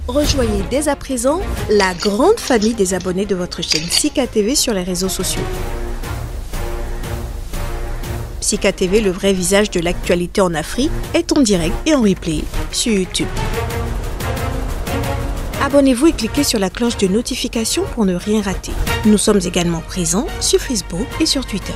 Rejoignez dès à présent la grande famille des abonnés de votre chaîne Sika TV sur les réseaux sociaux. Sika TV, le vrai visage de l'actualité en Afrique, est en direct et en replay sur YouTube. Abonnez-vous et cliquez sur la cloche de notification pour ne rien rater. Nous sommes également présents sur Facebook et sur Twitter.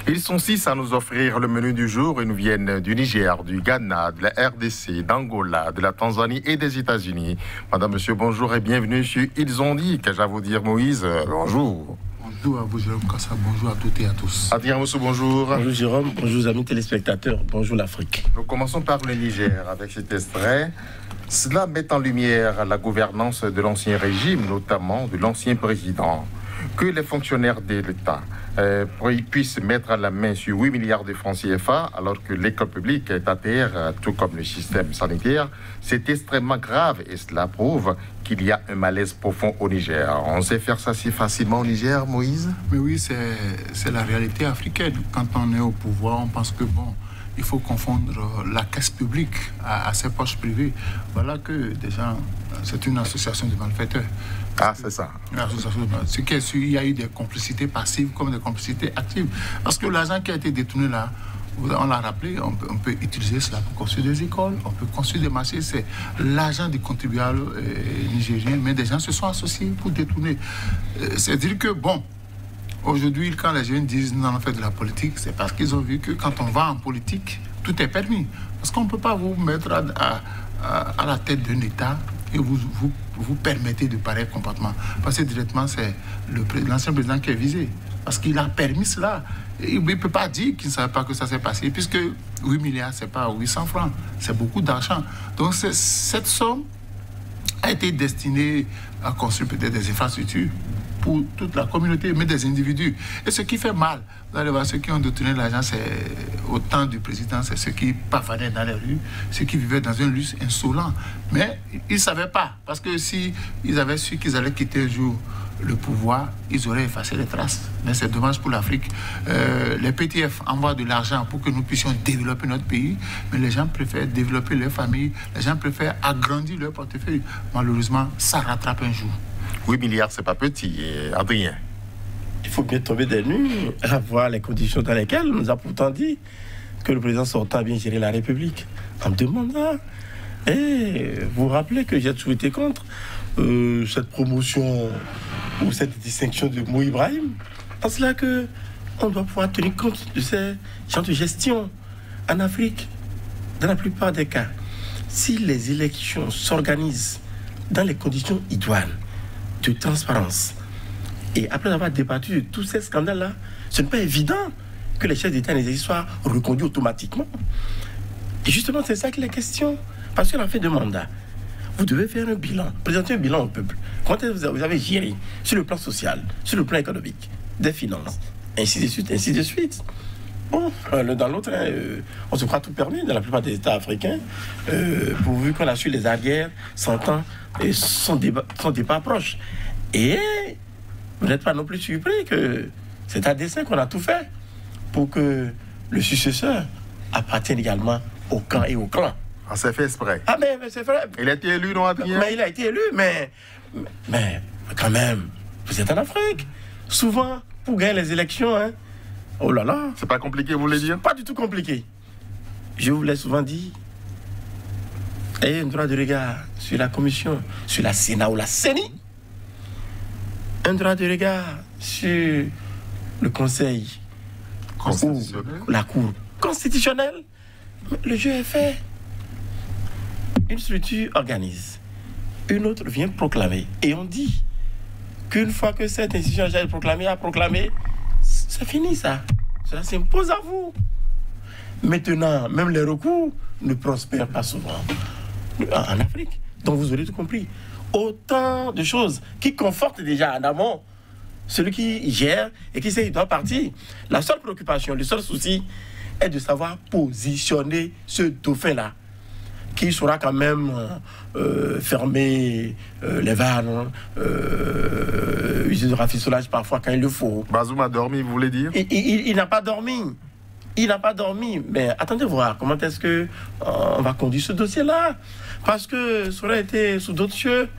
Ils sont 6 à nous offrir le menu du jour et nous viennent du Niger, du Ghana, de la RDC, d'Angola, de la Tanzanie et des États-Unis. Madame, monsieur, bonjour et bienvenue sur Ils ont dit. Qu'ai-je à vous dire, Moïse? Bonjour. Bonjour à vous, Jérôme Kassa. Bonjour à toutes et à tous. Adrien Moussou, bonjour. Bonjour, Jérôme. Bonjour, amis téléspectateurs. Bonjour, l'Afrique. Nous commençons par le Niger avec cet extrait. Cela met en lumière la gouvernance de l'ancien régime, notamment de l'ancien président. Que les fonctionnaires de l'État puissent mettre la main sur 8 milliards de francs CFA alors que l'école publique est à terre, tout comme le système sanitaire, c'est extrêmement grave et cela prouve qu'il y a un malaise profond au Niger. On sait faire ça si facilement au Niger, Moïse? Mais oui, c'est la réalité africaine. Quand on est au pouvoir, on pense que bon, il faut confondre la caisse publique à ses poches privées. Voilà que déjà, c'est une association de malfaiteurs. Ah, c'est ça. Ce qui est sûr, il y a eu des complicités passives comme des complicités actives. Parce que l'argent qui a été détourné là, on l'a rappelé, on peut utiliser cela pour construire des écoles, on peut construire des marchés. C'est l'argent des contribuables nigériens, mais des gens se sont associés pour détourner. C'est-à-dire que, bon, aujourd'hui, quand les jeunes disent non, on fait de la politique, c'est parce qu'ils ont vu que quand on va en politique, tout est permis. Parce qu'on ne peut pas vous mettre à la tête d'un État et vous permettez de pareils comportements. Parce que directement, c'est l'ancien président qui est visé. Parce qu'il a permis cela. Il ne peut pas dire qu'il ne savait pas que ça s'est passé, puisque 8 milliards, ce n'est pas 800 francs. C'est beaucoup d'argent. Donc, cette somme a été destinée à construire peut-être des infrastructures pour toute la communauté, mais des individus. Et ce qui fait mal, vous allez voir, ceux qui ont détourné l'argent, c'est au temps du président, c'est ceux qui pavanaient dans les rues, ceux qui vivaient dans un luxe insolent. Mais ils ne savaient pas, parce que si ils avaient su qu'ils allaient quitter un jour le pouvoir, ils auraient effacé les traces. Mais c'est dommage pour l'Afrique. Les PTF envoient de l'argent pour que nous puissions développer notre pays, mais les gens préfèrent développer leur famille, les gens préfèrent agrandir leur portefeuille. Malheureusement, ça rattrape un jour. 8 milliards, c'est pas petit, Adrien. Il faut bien tomber des nues à voir les conditions dans lesquelles on nous a pourtant dit que le président sortant a bien géré la République. En demandant. Et vous vous rappelez que j'ai toujours été contre cette promotion ou cette distinction de Mo Ibrahim. Parce là que on doit pouvoir tenir compte de ces gens de gestion en Afrique. Dans la plupart des cas, si les élections s'organisent dans les conditions idoines, de transparence. Et après avoir débattu de tous ces scandales-là, ce n'est pas évident que les chefs d'État et d'État soient reconduits automatiquement. Et justement, c'est ça qu'il est question. Parce qu'à la fin de mandat, vous devez faire un bilan, présenter un bilan au peuple. Comment vous avez géré sur le plan social, sur le plan économique, des finances, ainsi de suite, ainsi de suite. Bon, l'un dans l'autre, on se croit tout permis dans la plupart des États africains, pourvu qu'on a su les arrières, 100 ans, et son départ proche. Et vous n'êtes pas non plus surpris que c'est à dessein qu'on a tout fait pour que le successeur appartienne également au camp et au clan. Ah, c'est fait exprès. Ah, mais c'est vrai. Il a été élu, non, Adrien? Mais il a été élu, mais quand même, vous êtes en Afrique. Souvent, pour gagner les élections, hein, oh là là. C'est pas compliqué, vous voulez dire? Pas du tout compliqué. Je vous l'ai souvent dit. Ayez un droit de regard sur la commission, sur la Sénat ou la CENI. Un droit de regard sur le Conseil constitutionnel, ou la Cour constitutionnelle. Le jeu est fait. Une structure organise. Une autre vient proclamer. Et on dit qu'une fois que cette institution a proclamé, c'est fini ça. Cela s'impose à vous. Maintenant, même les recours ne prospèrent pas souvent en Afrique. Donc vous aurez tout compris. Autant de choses qui confortent déjà en amont celui qui gère et qui sait qu'il doit partir. La seule préoccupation, le seul souci est de savoir positionner ce dauphin-là. qui saura quand même fermer les vannes, user de rafistolage parfois quand il le faut. Bazoum a dormi, vous voulez dire? Il n'a pas dormi. Il n'a pas dormi. Mais attendez voir comment est-ce que on va conduire ce dossier-là. Parce que ça aurait été sous d'autres cieux.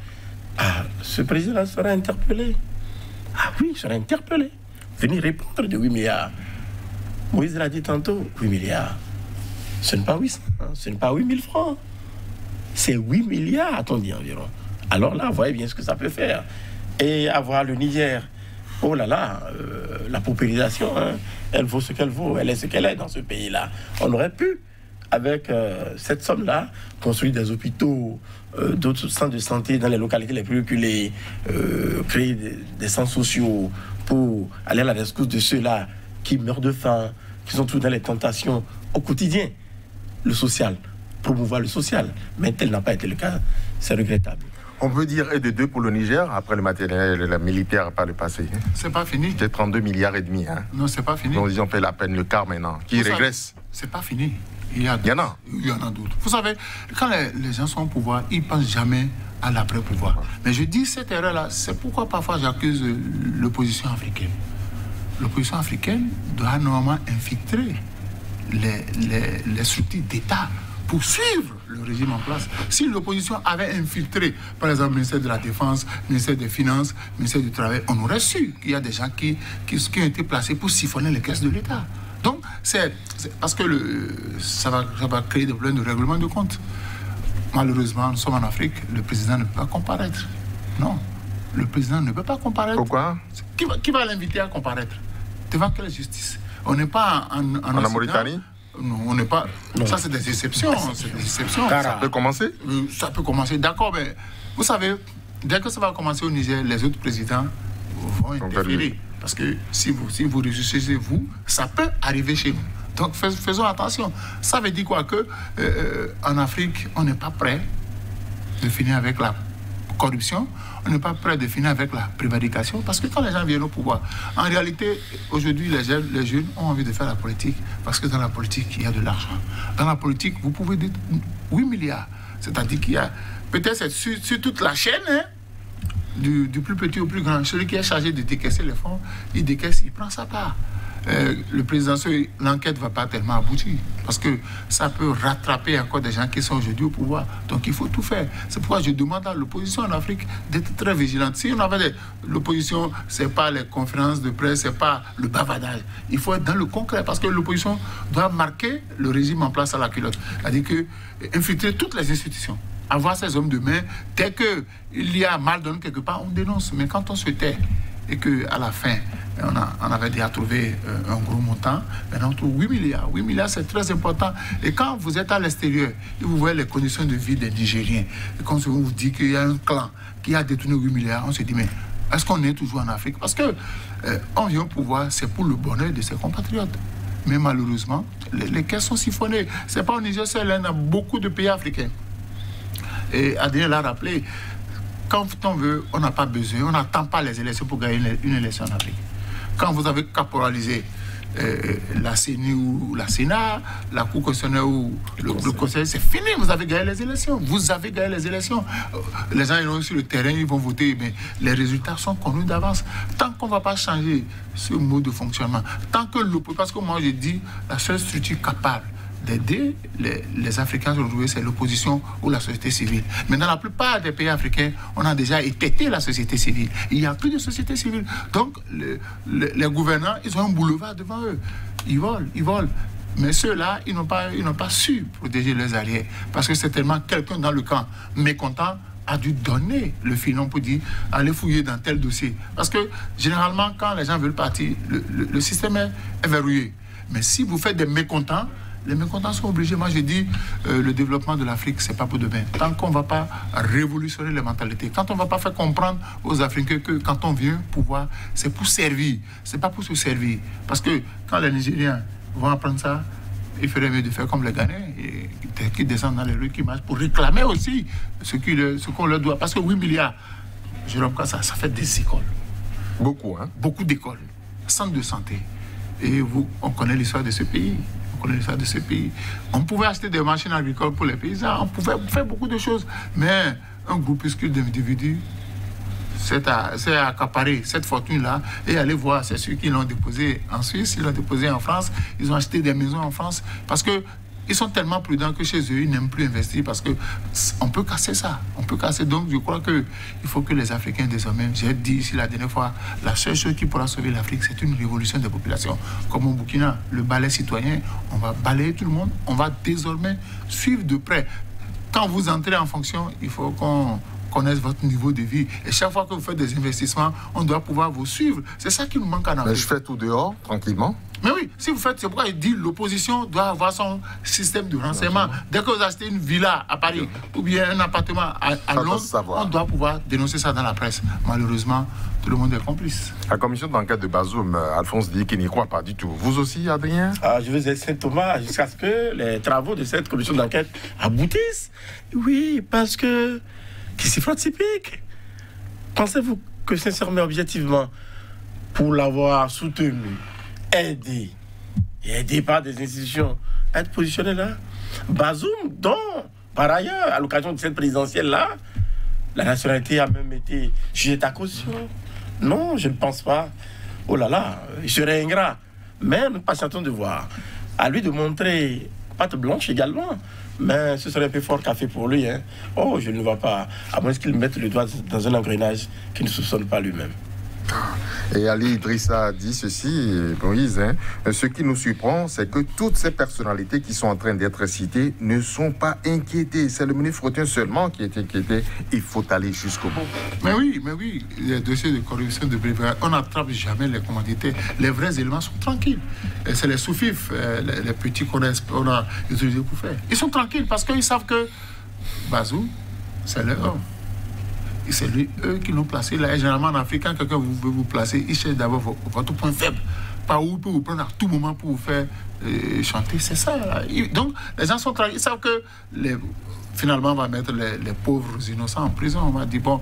Ah, ce président serait interpellé. Ah oui, il serait interpellé. Venir répondre de 8 milliards. Moïse l'a dit tantôt, 8 milliards. Ce n'est pas 800, ce n'est pas 8 000 francs. C'est 8 milliards, a-t-on dit environ. Alors là, vous voyez bien ce que ça peut faire. Et avoir le Niger, oh là là, la paupérisation, hein, elle vaut ce qu'elle vaut, elle est ce qu'elle est dans ce pays-là. On aurait pu, avec cette somme-là, construire des hôpitaux, d'autres centres de santé dans les localités les plus reculées, créer des centres sociaux pour aller à la rescousse de ceux-là qui meurent de faim, qui sont tous dans les tentations au quotidien. Le social, promouvoir le social. Mais tel n'a pas été le cas, c'est regrettable. On peut dire aide de deux pour le Niger, après le matériel et le militaire par le passé. C'est pas fini. C'est 32 milliards et demi. Hein. Non, c'est pas fini. Donc ils ont fait la peine le quart maintenant, qui régresse. C'est pas fini. Il y en a d'autres. Vous savez, quand les gens sont au pouvoir, ils ne pensent jamais à l'après-pouvoir. Mais je dis cette erreur-là, c'est pourquoi parfois j'accuse l'opposition africaine. L'opposition africaine doit normalement infiltrer les structures d'État pour suivre le régime en place. Si l'opposition avait infiltré, par exemple, le ministère de la Défense, le ministère des Finances, le ministère du Travail, on aurait su qu'il y a des gens qui ont été placés pour siphonner les caisses de l'État. Donc, c'est parce que ça va créer des problèmes de règlement de compte. Malheureusement, nous sommes en Afrique, le président ne peut pas comparaître. Non, le président ne peut pas comparaître. Pourquoi? Qui va l'inviter à comparaître? Devant quelle justice? On n'est pas en la Mauritanie? Non, on n'est pas... Non. Ça, c'est des exceptions. C'est des exceptions. Ça peut commencer? Ça peut commencer, d'accord, mais vous savez, dès que ça va commencer au Niger, les autres présidents vont interférer. Parce que si vous réussissez, ça peut arriver chez nous. Donc, faisons attention. Ça veut dire quoi? Que en Afrique, on n'est pas prêt de finir avec la corruption. On n'est pas prêt de finir avec la prévarication, parce que quand les gens viennent au pouvoir, en réalité, aujourd'hui, les jeunes ont envie de faire la politique, parce que dans la politique, il y a de l'argent. Dans la politique, vous pouvez dire 8 milliards. C'est-à-dire qu'il y a, peut-être sur toute la chaîne, hein, du plus petit au plus grand, celui qui est chargé de décaisser les fonds, il décaisse, il prend sa part. Le président, l'enquête ne va pas tellement aboutir, parce que ça peut rattraper encore des gens qui sont aujourd'hui au pouvoir. Donc il faut tout faire. C'est pourquoi je demande à l'opposition en Afrique d'être très vigilante. Si on avait l'opposition, ce n'est pas les conférences de presse, ce n'est pas le bavardage. Il faut être dans le concret, parce que l'opposition doit marquer le régime en place à la culotte. C'est-à-dire infiltrer toutes les institutions. Avoir ces hommes de main, dès qu'il y a mal donné quelque part, on dénonce. Mais quand on se tait et qu'à la fin, on avait déjà trouvé un gros montant, maintenant on trouve 8 milliards. 8 milliards, c'est très important. Et quand vous êtes à l'extérieur et vous voyez les conditions de vie des Nigériens, et quand on vous dit qu'il y a un clan qui a détourné 8 milliards, on se dit, mais est-ce qu'on est toujours en Afrique? Parce que on vient au pouvoir, c'est pour le bonheur de ses compatriotes. Mais malheureusement, les caisses sont siphonnées. Ce n'est pas au Niger seul, il y a beaucoup de pays africains. Et Adrien l'a rappelé, quand on veut, on n'a pas besoin, on n'attend pas les élections pour gagner une élection en Afrique. Quand vous avez caporalisé la CENI ou la Sénat, la Cour constitutionnelle ou le Conseil, c'est fini, vous avez gagné les élections. Vous avez gagné les élections. Les gens ils vont sur le terrain, ils vont voter, mais les résultats sont connus d'avance. Tant qu'on ne va pas changer ce mode de fonctionnement, tant que parce que moi je dis, la seule structure capable d'aider les Africains à se retrouver, c'est l'opposition ou la société civile. Mais dans la plupart des pays africains, on a déjà étêté la société civile. Il n'y a plus de société civile. Donc, les gouvernants, ils ont un boulevard devant eux. Ils volent. Mais ceux-là, ils n'ont pas su protéger leurs alliés. Parce que c'est tellement quelqu'un dans le camp mécontent a dû donner le filon pour dire allez fouiller dans tel dossier. Parce que généralement, quand les gens veulent partir, le système est verrouillé. Mais si vous faites des mécontents, les mécontents sont obligés. Moi, je dis, le développement de l'Afrique, ce n'est pas pour demain. Tant qu'on ne va pas révolutionner les mentalités, quand on ne va pas faire comprendre aux Africains que quand on vient pouvoir, c'est pour servir. Ce n'est pas pour se servir. Parce que quand les Nigériens vont apprendre ça, il ferait mieux de faire comme les Ghanéens, qui descendent dans les rues, qui marchent pour réclamer aussi ce qu'on leur doit. Parce que 8 milliards, Jérôme Kassa, ça fait des écoles. Beaucoup, hein? Beaucoup d'écoles, centres de santé. Et on connaît l'histoire de ce pays. colonisateur de ce pays. On pouvait acheter des machines agricoles pour les paysans, on pouvait faire beaucoup de choses. Mais un groupuscule d'individus s'est accaparé cette fortune-là et allez voir, c'est ceux qui l'ont déposé en Suisse, ils l'ont déposé en France, ils ont acheté des maisons en France parce que ils sont tellement prudents que chez eux, ils n'aiment plus investir parce qu'on peut casser ça. On peut casser. Donc, je crois qu'il faut que les Africains, désormais, j'ai dit ici la dernière fois, la seule chose qui pourra sauver l'Afrique, c'est une révolution des populations. Comme au Burkina, le balai citoyen, on va balayer tout le monde. On va désormais suivre de près. Quand vous entrez en fonction, il faut qu'on connaisse votre niveau de vie. Et chaque fois que vous faites des investissements, on doit pouvoir vous suivre. C'est ça qui nous manque en Afrique. Mais je fais tout dehors, tranquillement. Mais oui, si vous faites, c'est pourquoi il dit l'opposition doit avoir son système de renseignement. Dès que vous achetez une villa à Paris ou bien un appartement à Londres, on doit pouvoir dénoncer ça dans la presse. Malheureusement, tout le monde est complice. La commission d'enquête de Bazoum, Alphonse dit qu'il n'y croit pas du tout. vous aussi, Adrien? Je vous essaie, Thomas, jusqu'à ce que les travaux de cette commission d'enquête aboutissent. Oui, parce que c'est fraude typique. Pensez-vous que sincèrement, objectivement, pour l'avoir soutenu, aidé par des institutions à être positionné là, Bazoum, dont, par ailleurs, à l'occasion de cette présidentielle-là, la nationalité a même été jugée à caution. Non, je ne pense pas. Oh là là, il serait ingrat. Mais nous patientons de voir. À lui de montrer patte blanche également. Mais ce serait un peu fort café pour lui. Hein. Oh, je ne vois pas. À moins qu'il mette le doigt dans un engrenage qui ne soupçonne pas lui-même. Et Ali Idrissa a dit ceci, Moïse, ce qui nous surprend, c'est que toutes ces personnalités qui sont en train d'être citées ne sont pas inquiétées. C'est le ministre Fretin seulement qui est inquiété. Il faut aller jusqu'au bout. Mais oui, les dossiers de corruption de brigade, on n'attrape jamais les commanditaires. Les vrais éléments sont tranquilles. Et c'est les sous-fifs, les petits qu'on a utilisés pour faire. Ils sont tranquilles parce qu'ils savent que Bazoum, c'est leur homme. C'est eux qui l'ont placé là. Et généralement en Afrique, quand quelqu'un veut vous placer, il cherche d'abord votre point faible. Par où il peut vous prendre à tout moment pour vous faire chanter. C'est ça. Là. Donc, les gens sont tranquilles. Ils savent que finalement, on va mettre les pauvres innocents en prison. On va dire, bon,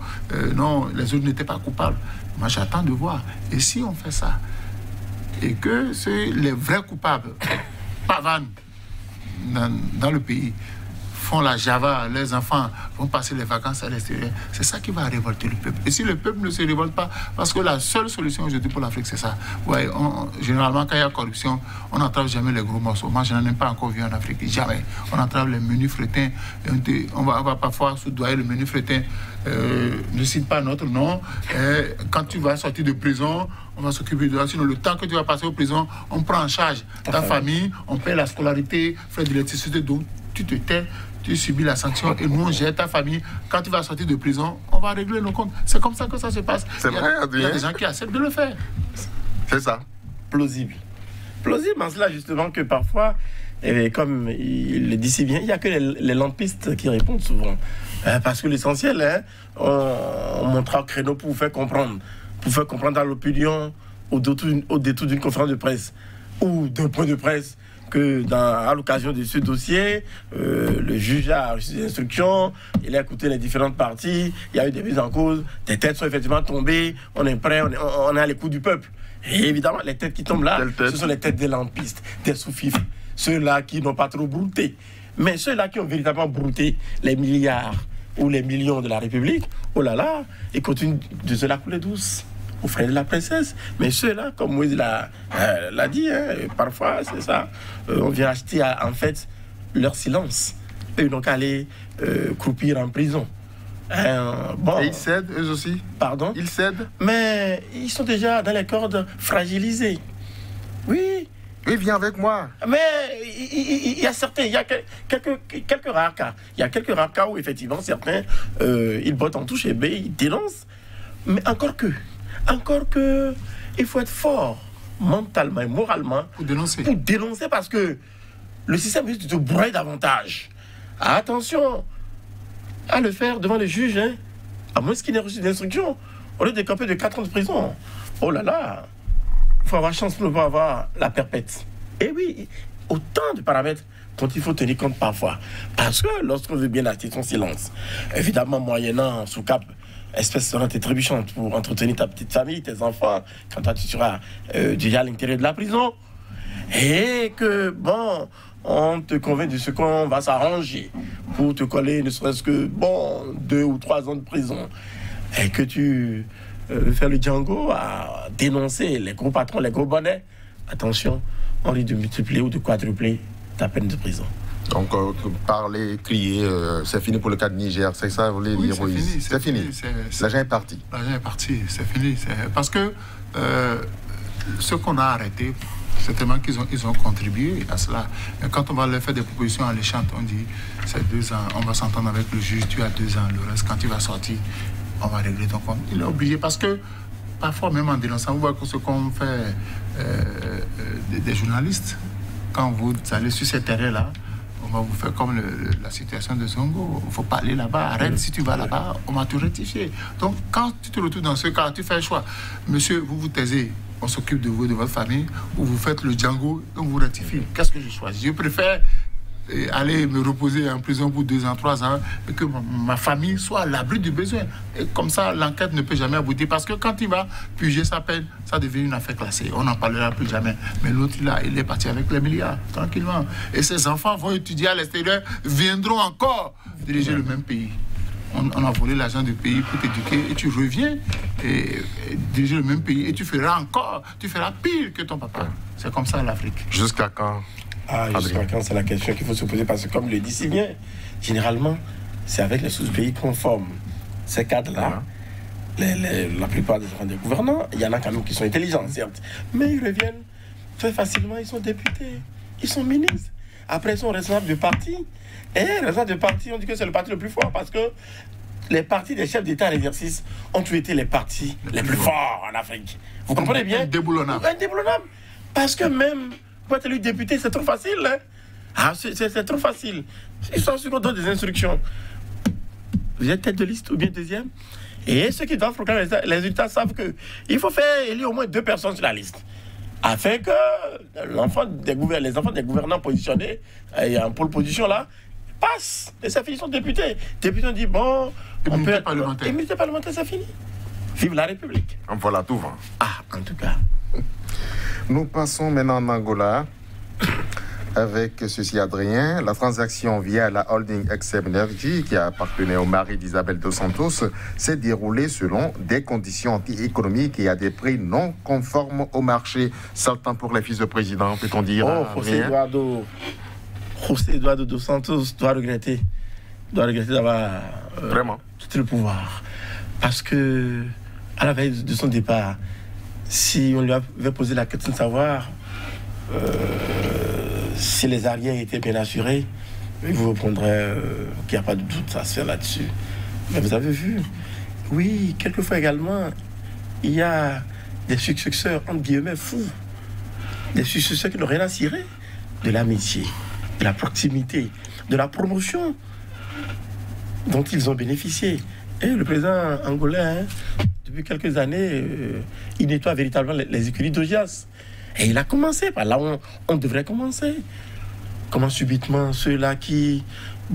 non, les autres n'étaient pas coupables. Moi, j'attends de voir. Et si on fait ça, et que les vrais coupables pavanent dans le pays, font la Java, les enfants vont passer les vacances à l'extérieur. C'est ça qui va révolter le peuple. Et si le peuple ne se révolte pas, parce que la seule solution aujourd'hui pour l'Afrique, c'est ça. Ouais, généralement, quand il y a corruption, on n'attrape jamais les gros morceaux. Moi, je n'en ai pas encore vu en Afrique. Jamais. On attrape les menus frétins. On va parfois soudoyer le menu frétin. Ne cite pas notre nom. Quand tu vas sortir de prison, on va s'occuper de toi. Sinon, le temps que tu vas passer en prison, on prend en charge ta famille, on paie la scolarité, frais d'électricité, donc tu te tais. Tu subis la sanction et nous on gère ta famille. Quand tu vas sortir de prison, on va régler nos comptes. C'est comme ça que ça se passe. C'est vrai, Adrien. Il y a des gens qui acceptent de le faire. C'est ça. Plausible. Plausible en cela justement que parfois, comme il le dit si bien, il n'y a que les lampistes qui répondent souvent. Parce que l'essentiel, on montre au créneau pour vous faire comprendre. Pour vous faire comprendre dans l'opinion au détour d'une conférence de presse ou d'un point de presse. Que à l'occasion de ce dossier, le juge a reçu des instructions, il a écouté les différentes parties, il y a eu des mises en cause, des têtes sont effectivement tombées, on est prêt, on est à l'écoute du peuple. Et évidemment, les têtes qui tombent là, ce sont les têtes des lampistes, des sous-fifs, ceux-là qui n'ont pas trop brouté. Mais ceux-là qui ont véritablement brouté les milliards ou les millions de la République, oh là là, ils continuent de se la couler douce. Aux frais de la princesse. Mais ceux-là, comme Moïse l'a dit, parfois, c'est ça. On vient acheter, en fait, leur silence. Et donc aller croupir en prison. Bon. Et ils cèdent, eux aussi? Pardon? Ils cèdent? Mais ils sont déjà dans les cordes fragilisées. Oui. Oui, viens avec moi. Mais il y a certains, il y a quelques rares cas. Il y a quelques rares cas où, effectivement, certains, ils bottent en touche et ils dénoncent. Mais encore que, il faut être fort mentalement et moralement pour dénoncer parce que le système risque de te broyer davantage. Attention à le faire devant le juge, à moins qu'il n'ait reçu d'instruction, au lieu de camper de 4 ans de prison. Oh là là, il faut avoir chance pour ne pas avoir la perpète. Et oui, autant de paramètres dont il faut tenir compte parfois. Parce que lorsqu'on veut bien acheter son silence, évidemment moyennant sous cap espèce sonnante et trébuchante pour entretenir ta petite famille, tes enfants, quand toi tu seras déjà à l'intérieur de la prison. et que, bon, on te convainc de ce qu'on va s'arranger pour te coller ne serait-ce que, 2 ou 3 ans de prison, et que tu veux faire le Django à dénoncer les gros patrons, les gros bonnets, attention, on risque de multiplier ou de quadrupler ta peine de prison. Donc, parler, crier, c'est fini pour le cas de Niger, c'est ça, vous voulez dire, Moïse? C'est fini. L'argent est parti. L'argent est parti, c'est fini. Parce que ce qu'on a arrêté, c'est tellement qu'ils ont contribué à cela. Et quand on va leur faire des propositions alléchantes, on dit c'est 2 ans, on va s'entendre avec le juge, tu as 2 ans, le reste, quand tu vas sortir, on va régler ton compte. Il est obligé parce que parfois, même en dénonçant, vous voyez ce qu'on fait des journalistes. Quand vous allez sur ces terrains-là, on va vous faire comme la situation de Zongo. Il ne faut pas aller là-bas. Arrête, si tu vas là-bas, on va te rectifier. Donc, quand tu te retrouves dans ce cas, tu fais un choix. Monsieur, vous vous taisez, on s'occupe de vous, de votre famille, ou vous faites le Django, on vous rectifie. Qu'est-ce que je choisis? Je préfère aller me reposer en prison pour 2 ans, 3 ans, et que ma famille soit à l'abri du besoin. Et comme ça, l'enquête ne peut jamais aboutir. Parce que quand il va piger sa peine, ça devient une affaire classée. On n'en parlera plus jamais. Mais l'autre, là, il est parti avec les milliards, tranquillement. Et ses enfants vont étudier à l'extérieur, viendront encore diriger le même pays. On a volé l'argent du pays pour t'éduquer et tu reviens et diriger le même pays et tu feras pire que ton papa. C'est comme ça l'Afrique. Jusqu'à quand? Jusqu'à quand, c'est la question qu'il faut se poser, parce que comme le dit si bien, généralement, c'est avec les sous-pays qu'on forme ces cadres-là. La plupart des enfants des gouvernants, il y en a quand même qui sont intelligents, certes, mais ils reviennent très facilement, ils sont députés, ils sont ministres, après ils sont responsables de parti, et responsables de parti, on dit que c'est le parti le plus fort, parce que les partis des chefs d'État en exercice ont tous été les partis les plus forts en Afrique. Vous comprenez bien? Indéboulonnable. Indéboulonnable. Parce que même pour être élu député, c'est trop facile. Hein? C'est trop facile. Ils sont sûrs qu'on donne des instructions. Vous êtes tête de liste ou bien deuxième. Et ceux qui doivent proclamer les résultats savent qu'il faut faire élire au moins 2 personnes sur la liste. Afin que les enfants des gouvernants positionnés, en pole position là, passent. Et ça finit, ils sont députés. Députés ont dit bon, immunité parlementaire. Immunité parlementaire, ça finit. Vive la République. Voilà, tout va. En tout cas. Nous passons maintenant en Angola avec ceci, Adrien. La transaction via la holding XM Energy, qui appartenait au mari d'Isabel Dos Santos, s'est déroulée selon des conditions anti-économiques et à des prix non conformes au marché. Saltant pour les fils de président, peut-on dire? José Eduardo Dos Santos doit regretter d'avoir vraiment tout le pouvoir. Parce que, à la veille de son départ, si on lui avait posé la question de savoir si les arrières étaient bien assurés, il vous répondrait qu'il n'y a pas de doute à se faire là-dessus. Mais vous avez vu, oui, quelquefois également, il y a des successeurs, entre guillemets, fous. Des successeurs qui n'ont rien à cirer de l'amitié, de la proximité, de la promotion dont ils ont bénéficié. Et le président angolais, depuis quelques années, il nettoie véritablement les écuries d'Augias. Et il a commencé par là où on devrait commencer. Comment subitement ceux-là qui,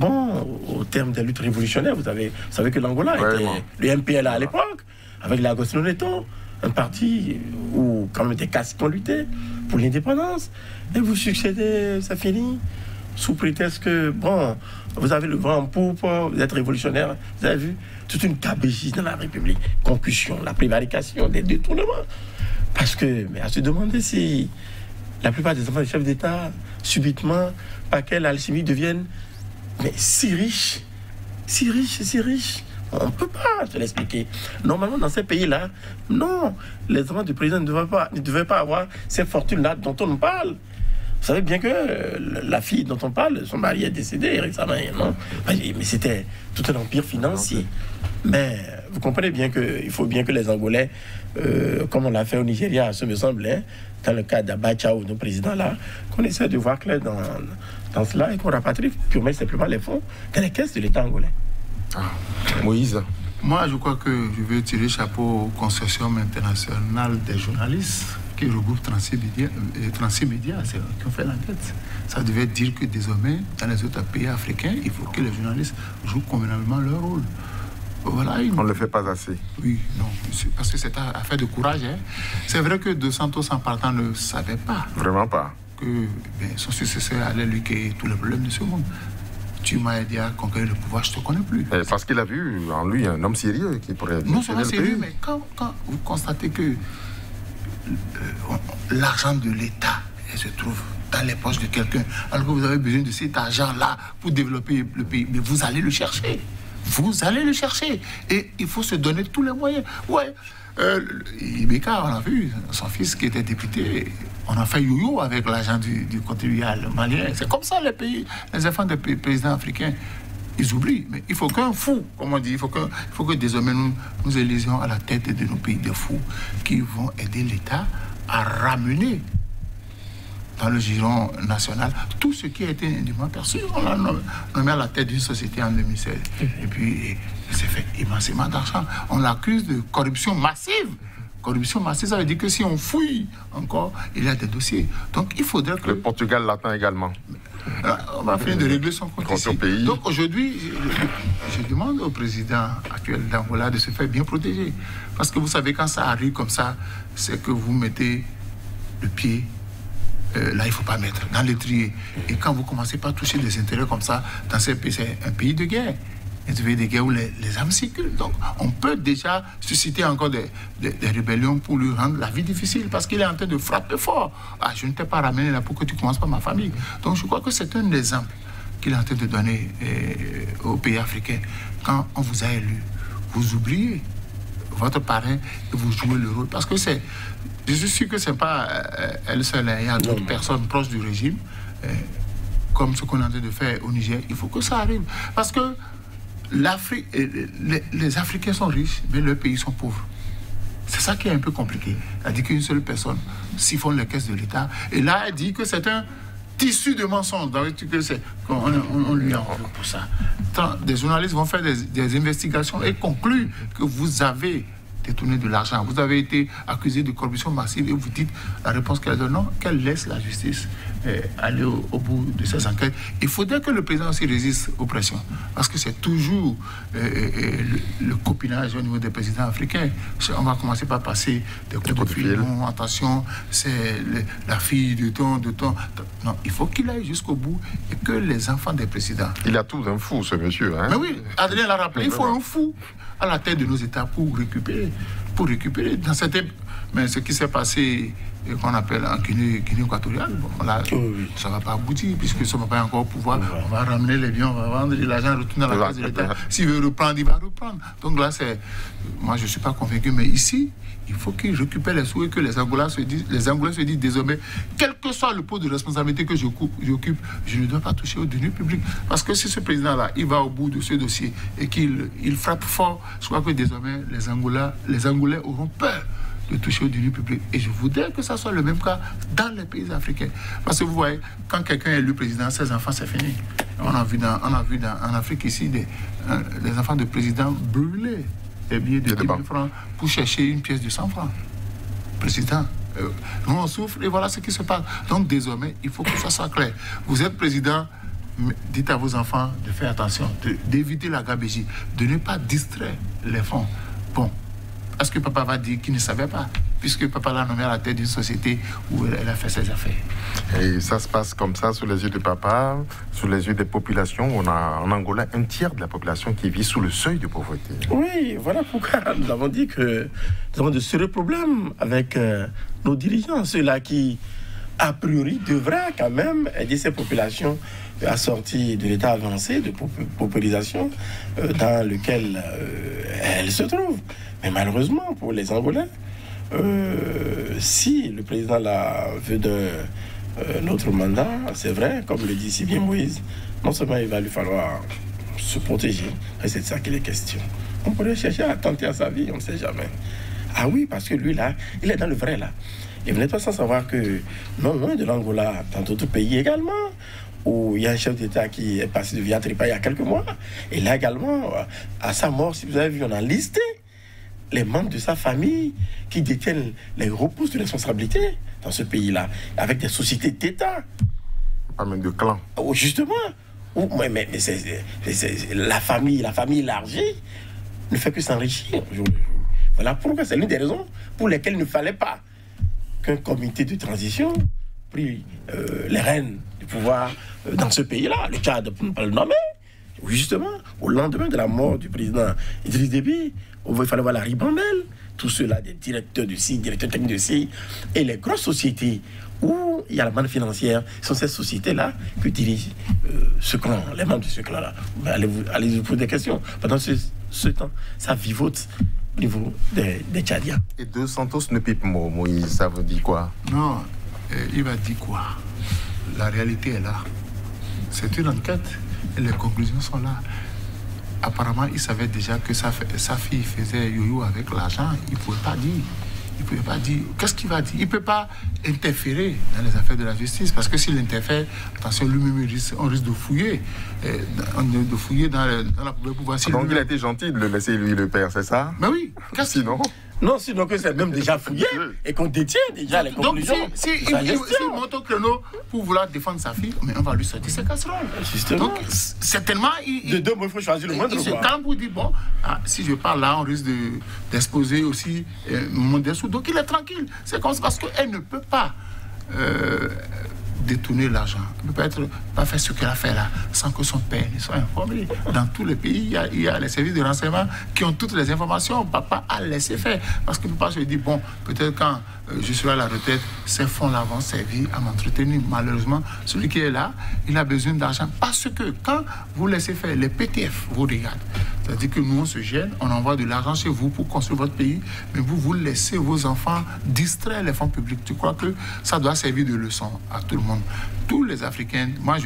au terme des luttes révolutionnaires, vous savez que l'Angola était le MPLA à l'époque, avec l'Agostino Neto, un parti où quand même des casques ont lutté pour l'indépendance. Et vous succédez, ça finit, sous prétexte que, vous avez le vent en poupe, vous êtes révolutionnaire, vous avez vu toute une cabégie dans la République, concussion, la prévarication, des détournements. Parce que, mais à se demander si la plupart des enfants des chefs d'État, subitement, par quelle alchimie deviennent si riches. On ne peut pas se l'expliquer. Normalement, dans ces pays-là, non, les enfants du président ne devaient pas avoir ces fortunes-là dont on nous parle. Vous savez bien que la fille dont on parle, son mari est décédé récemment, non? Mais c'était tout un empire financier. Mais vous comprenez bien qu'il faut bien que les Angolais, comme on l'a fait au Nigeria, ce me semble, dans le cas d'Abacha ou nos présidents là, qu'on essaie de voir clair dans cela et qu'on rapatrie purement et simplement les fonds dans les caisses de l'État angolais. Moïse? Moi, je crois que je vais tirer chapeau au consortium international des journalistes qui regroupe 36 médias qui ont fait l'enquête. Ça devait dire que désormais, dans les autres pays africains, il faut que les journalistes jouent convenablement leur rôle. Voilà, on ne le fait pas assez. Oui, non, parce que c'est affaire de courage. C'est vrai que Dos Santos, en partant, ne savait pas. Vraiment pas. Que que son successeur allait lui créer tous les problèmes de ce monde. Tu m'as aidé à conquérir le pouvoir, je ne te connais plus. Parce qu'il a vu en lui un homme sérieux qui pourrait... Non seulement sérieux, mais quand vous constatez que l'argent de l'État se trouve dans les poches de quelqu'un, alors que vous avez besoin de cet argent-là pour développer le pays, mais vous allez le chercher. Vous allez le chercher. Et il faut se donner tous les moyens. Ouais. Ibeka, on a vu, son fils qui était député, on a fait yo-yo avec l'argent du contribuable malien. C'est comme ça les enfants des présidents africains, ils oublient. Mais il faut qu'un fou, comme on dit, il faut que désormais nous élisions à la tête de nos pays des fous qui vont aider l'État à ramener dans le giron national tout ce qui a été indûment perçu. On l'a nommé à la tête d'une société en 2016. Et puis, il s'est fait immensément d'argent. On l'accuse de corruption massive. Corruption massive, ça veut dire que si on fouille encore, il y a des dossiers. Donc, il faudrait que... Le Portugal l'attend également. On va finir de régler son compte ici. Donc, aujourd'hui, je demande au président actuel d'Angola de se faire bien protéger. Parce que vous savez, quand ça arrive comme ça, c'est que vous mettez le pied... là, il ne faut pas mettre dans l'étrier. Et quand vous commencez pas à toucher des intérêts comme ça, dans ces pays, c'est un pays de guerre. C'est un pays de guerre où les âmes circulent. Donc, on peut déjà susciter encore des rébellions pour lui rendre la vie difficile parce qu'il est en train de frapper fort. Ah, je ne t'ai pas ramené là pour que tu commences par ma famille. Donc, je crois que c'est un exemple qu'il est en train de donner aux pays africains. Quand on vous a élu, vous oubliez votre parrain et vous jouez le rôle. Parce que c'est... Je suis sûr que ce n'est pas elle seule, il y a d'autres personnes proches du régime, comme ce qu'on est en train de faire au Niger. Il faut que ça arrive. Parce que l'Afrique, les Africains sont riches, mais leurs pays sont pauvres. C'est ça qui est un peu compliqué. Elle dit qu'une seule personne siphonne les caisses de l'État. Et là, elle dit que c'est un tissu de mensonges. On lui en veut pour ça. Des journalistes vont faire des investigations et concluent que vous avez détourné de l'argent. Vous avez été accusé de corruption massive et vous dites la réponse qu'elle donne, non, qu'elle laisse la justice aller au bout de ces enquêtes. Il faudrait que le président aussi résiste aux pressions, parce que c'est toujours le copinage au niveau des présidents africains. On va commencer par passer des coups de fil. Non, attention, c'est la fille de ton. Non, il faut qu'il aille jusqu'au bout et que les enfants des présidents... Il a tout d'un fou, ce monsieur. Hein? Mais oui, Adrien l'a rappelé, il faut un fou à la tête de nos États pour récupérer dans cette... Mais ce qui s'est passé, qu'on appelle en Guinée équatoriale, bon, là, ça ne va pas aboutir, puisque ça ne va pas encore pouvoir. On va ramener les biens, on va vendre, et l'argent retourne à la caisse de l'État. S'il veut reprendre, il va reprendre. Donc là, c'est... Moi, je ne suis pas convaincu, mais ici, il faut qu'ils récupèrent les sous et que les Angolais se disent désormais, quel que soit le poste de responsabilité que j'occupe, je ne dois pas toucher aux deniers publics. Parce que si ce président-là, il va au bout de ce dossier et qu'il frappe fort, je crois que désormais, les Angolais auront peur de toucher aux deniers publics. Et je voudrais que ça soit le même cas dans les pays africains. Parce que vous voyez, quand quelqu'un est élu président, ses enfants, c'est fini. On a vu en Afrique ici des enfants de présidents brûlés des billets de 10 000 francs pour chercher une pièce de 100 francs. Président, nous on souffre et voilà ce qui se passe. Donc désormais, il faut que ça soit clair. Vous êtes président, dites à vos enfants de faire attention, d'éviter la gabégie, de ne pas distraire les fonds. Bon, est-ce que papa va dire qu'il ne savait pas, puisque papa l'a nommé à la tête d'une société où elle a fait ses affaires. Et ça se passe comme ça, sous les yeux de papa, sous les yeux des populations. On a en Angola un tiers de la population qui vit sous le seuil de pauvreté. Oui, voilà pourquoi nous avons dit que nous avons de sérieux problèmes avec nos dirigeants, ceux-là qui, a priori, devraient quand même aider ces populations à sortir de l'état avancé de paupérisation dans lequel elles se trouvent. Mais malheureusement, pour les Angolais, si le président veut d'un autre mandat, c'est vrai, comme le dit si bien Moïse, non seulement il va lui falloir se protéger, et c'est de ça qu'il est question. On pourrait chercher à tenter à sa vie, on ne sait jamais. Ah oui, parce que lui, là, il est dans le vrai, là. Et vous n'êtes pas sans savoir que, non loin de l'Angola, dans d'autres pays également, où il y a un chef d'État qui est passé de Viatripa il y a quelques mois, et là également, à sa mort, si vous avez vu, on a listé les membres de sa famille qui détiennent les gros postes de responsabilité dans ce pays-là, avec des sociétés d'État. Pas même de clans. Oh, justement. Oh, mais la famille élargie ne fait que s'enrichir. Voilà pourquoi c'est l'une des raisons pour lesquelles il ne fallait pas qu'un comité de transition pris les rênes du pouvoir dans ce pays-là, le Tchad, pour ne pas le nommer. Justement, au lendemain de la mort du président Idriss Déby, il fallait voir la ribambelle, tous ceux-là, des directeurs de CI, directeurs techniques de CI, et les grosses sociétés où il y a la manne financière, ce sont ces sociétés-là que dirigent ce clan, les membres de ce clan-là. Allez-vous poser des questions. Pendant ce temps, ça vivote au niveau des Tchadiens. Et Dos Santos ne pipe mot, Moïse, ça veut dire quoi? Non, il va dire quoi? La réalité est là. C'est une enquête et les conclusions sont là. Apparemment, il savait déjà que sa fille faisait yo-yo avec l'argent. Il ne pouvait pas dire. Il ne pouvait pas dire. Qu'est-ce qu'il va dire? Il ne peut pas interférer dans les affaires de la justice. Parce que s'il interfère, attention, lui-même, on risque de fouiller. De fouiller dans la poubelle pour voir si... Donc il a été gentil de le laisser lui le père, c'est ça? Mais oui. Sinon... Non, sinon que c'est même déjà fouillé et qu'on détient déjà les conclusions. Donc, s'il monte au créneau pour vouloir défendre sa fille, mais on va lui sortir ses casseroles. Justement. Donc, certainement, de deux mots, il faut choisir le moindre. Il se calme pour dire, bon, si je parle là, on risque d'exposer aussi mon dessous. Donc, il est tranquille. C'est comme ça parce qu'elle ne peut pas détourner l'argent. Elle ne peut pas faire ce qu'elle a fait là sans que son père ne soit informé. Dans tous les pays, il y a les services de renseignement qui ont toutes les informations. Papa a laissé faire. Parce que papa se dit, bon, peut-être quand je serai à la retraite, ces fonds-là vont servir à m'entretenir. Malheureusement, celui qui est là, il a besoin d'argent. Parce que quand vous laissez faire les PTF, vous regardez. C'est-à-dire que nous, on se gêne, on envoie de l'argent chez vous pour construire votre pays, mais vous laissez vos enfants distraire les fonds publics. Tu crois que ça doit servir de leçon à tout le monde? Tous les Africains, moi,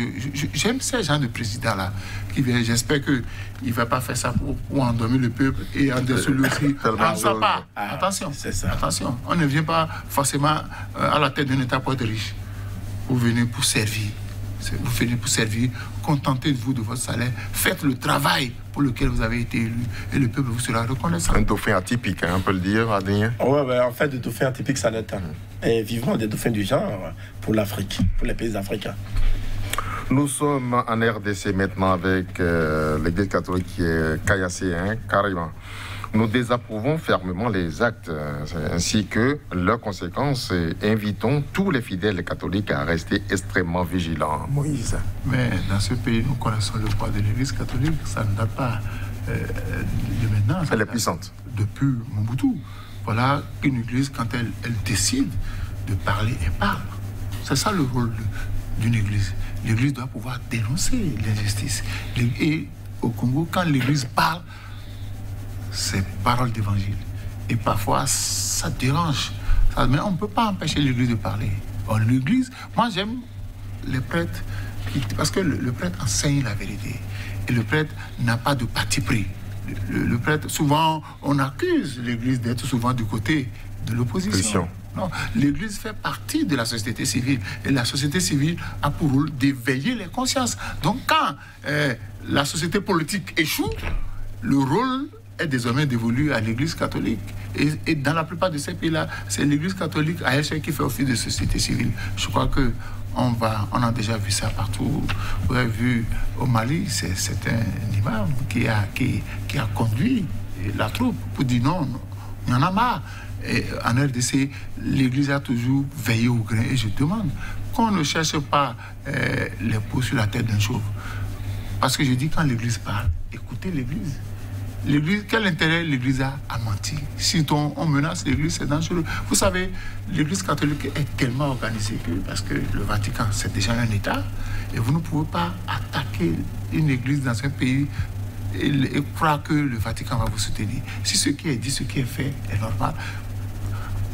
j'aime ces gens de présidents-là qui viennent. J'espère qu'il ne va pas faire ça pour endormir le peuple et en dessous lui aussi. Attention, attention. On ne vient pas forcément à la tête d'un État pour être riche. Vous venez pour servir. Vous venez pour servir, contentez-vous de votre salaire, faites le travail pour lequel vous avez été élu et le peuple vous sera reconnaissant. Un dauphin atypique, on peut le dire, Adrien. Oui, en fait, des dauphins atypiques, ça l'est. Et vivement des dauphins du genre pour l'Afrique, pour les pays africains. Nous sommes en RDC maintenant avec l'Église catholique qui est caillassée, carrément. Nous désapprouvons fermement les actes ainsi que leurs conséquences et invitons tous les fidèles catholiques à rester extrêmement vigilants. Moïse. Mais dans ce pays, nous connaissons le poids de l'Église catholique. Ça ne date pas de maintenant. Elle est puissante. Depuis Mobutu. Voilà une Église, quand elle décide de parler, elle parle. C'est ça le rôle d'une Église. L'Église doit pouvoir dénoncer l'injustice. Et au Congo, quand l'Église parle, c'est parole d'évangile. Et parfois, ça dérange. Mais on ne peut pas empêcher l'Église de parler. Or, l'Église, moi j'aime les prêtres, parce que le prêtre enseigne la vérité. Et le prêtre n'a pas de parti pris. Le prêtre, souvent, on accuse l'Église d'être souvent du côté de l'opposition. Non, l'Église fait partie de la société civile. Et la société civile a pour rôle d'éveiller les consciences. Donc, quand la société politique échoue, le rôle est désormais dévolu à l'Église catholique. Et dans la plupart de ces pays-là, c'est l'Église catholique à elle seule qui fait office de société civile. Je crois que on a déjà vu ça partout. Vous avez vu au Mali, c'est un imam qui a conduit la troupe pour dire non, il y en a marre. Et en RDC, l'Église a toujours veillé au grain. Et je demande qu'on ne cherche pas les peaux sur la tête d'un chauve. Parce que je dis, quand l'Église parle, écoutez l'Église. L'Église, quel intérêt l'Église a à mentir? Si on menace l'Église, c'est dangereux. Vous savez, l'Église catholique est tellement organisée que, parce que le Vatican, c'est déjà un État, et vous ne pouvez pas attaquer une Église dans un pays et croire que le Vatican va vous soutenir. Si ce qui est dit, ce qui est fait est normal.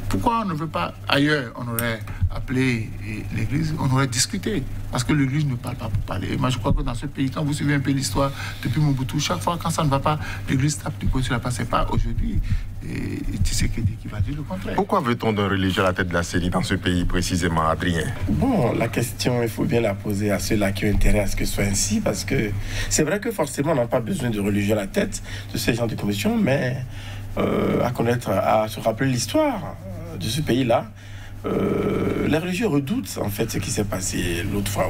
Pourquoi on ne veut pas ailleurs? On aurait appelé l'Église, on aurait discuté. Parce que l'Église ne parle pas pour parler. Et moi, je crois que dans ce pays, quand vous suivez un peu l'histoire depuis Mobutu, chaque fois quand ça ne va pas, l'Église tape du poing sur la place. C'est pas aujourd'hui. Et tu sais qui va dire le contraire. Pourquoi veut-on d'un religieux à la tête de la CENI dans ce pays précisément, Adrien? Bon, la question, il faut bien la poser à ceux-là qui ont intérêt à ce que ce soit ainsi, parce que c'est vrai que forcément, on n'a pas besoin de religieux à la tête de ces genres de commissions, mais à connaître, à se rappeler l'histoire de ce pays-là. Les religieux redoutent en fait ce qui s'est passé l'autre fois.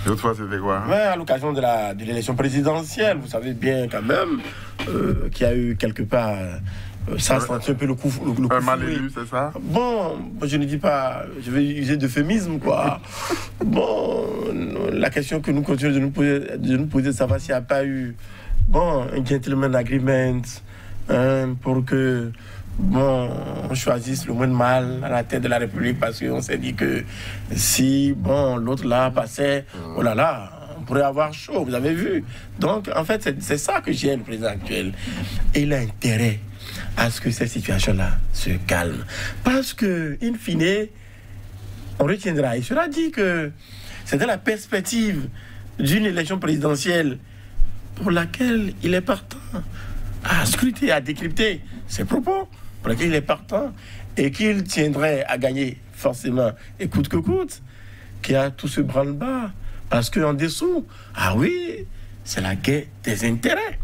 L'autre fois, c'était quoi? À l'occasion de l'élection présidentielle, vous savez bien quand même qu'il y a eu quelque part Ça sentit un peu le coup. Un mal élu, c'est ça? Bon, je ne dis pas, je vais user d'euphémisme, quoi. Bon, la question que nous continuons de nous poser, de savoir s'il n'y a pas eu, bon, un gentleman agreement pour que, bon, on choisisse le moins de mal à la tête de la République, parce qu'on s'est dit que si, bon, l'autre là passait, oh là là, on pourrait avoir chaud, vous avez vu. Donc, en fait, c'est ça que j'ai le président actuel. Et il a intérêt à ce que cette situation-là se calme. Parce que, in fine, on retiendra. Il sera dit que c'est dans la perspective d'une élection présidentielle pour laquelle il est partant à scruter, à décrypter ses propos, pour laquelle il est partant et qu'il tiendrait à gagner forcément, et coûte que coûte, qu'il y a tout ce branle-bas. Parce qu'en dessous, ah oui, c'est la guerre des intérêts.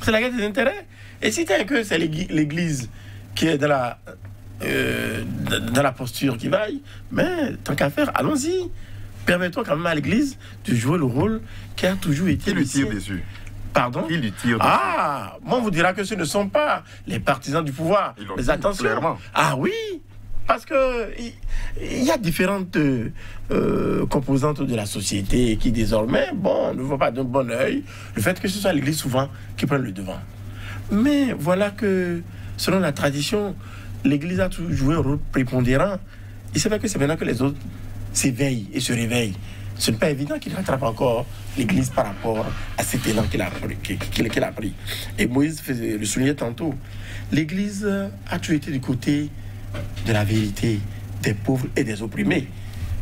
C'est la guerre des intérêts. Et si tant que c'est l'Église qui est dans la posture qui vaille, mais tant qu'à faire, allons-y. Permettons quand même à l'Église de jouer le rôle qui a toujours été Qui lui tire dessus? Pardon? Qui lui tire dessus? Ah, moi on vous dira que ce ne sont pas les partisans du pouvoir. Mais attention. Clairement. Ah oui, parce que il y a différentes composantes de la société qui désormais, bon, ne voient pas d'un bon œil le fait que ce soit l'Église souvent qui prenne le devant. Mais voilà que, selon la tradition, l'Église a toujours joué un rôle prépondérant. Il s'avère que c'est maintenant que les autres s'éveillent et se réveillent. Ce n'est pas évident qu'il rattrape encore l'Église par rapport à cet élan qu'il a pris. Et Moïse le soulignait tantôt. L'Église a toujours été du côté de la vérité des pauvres et des opprimés.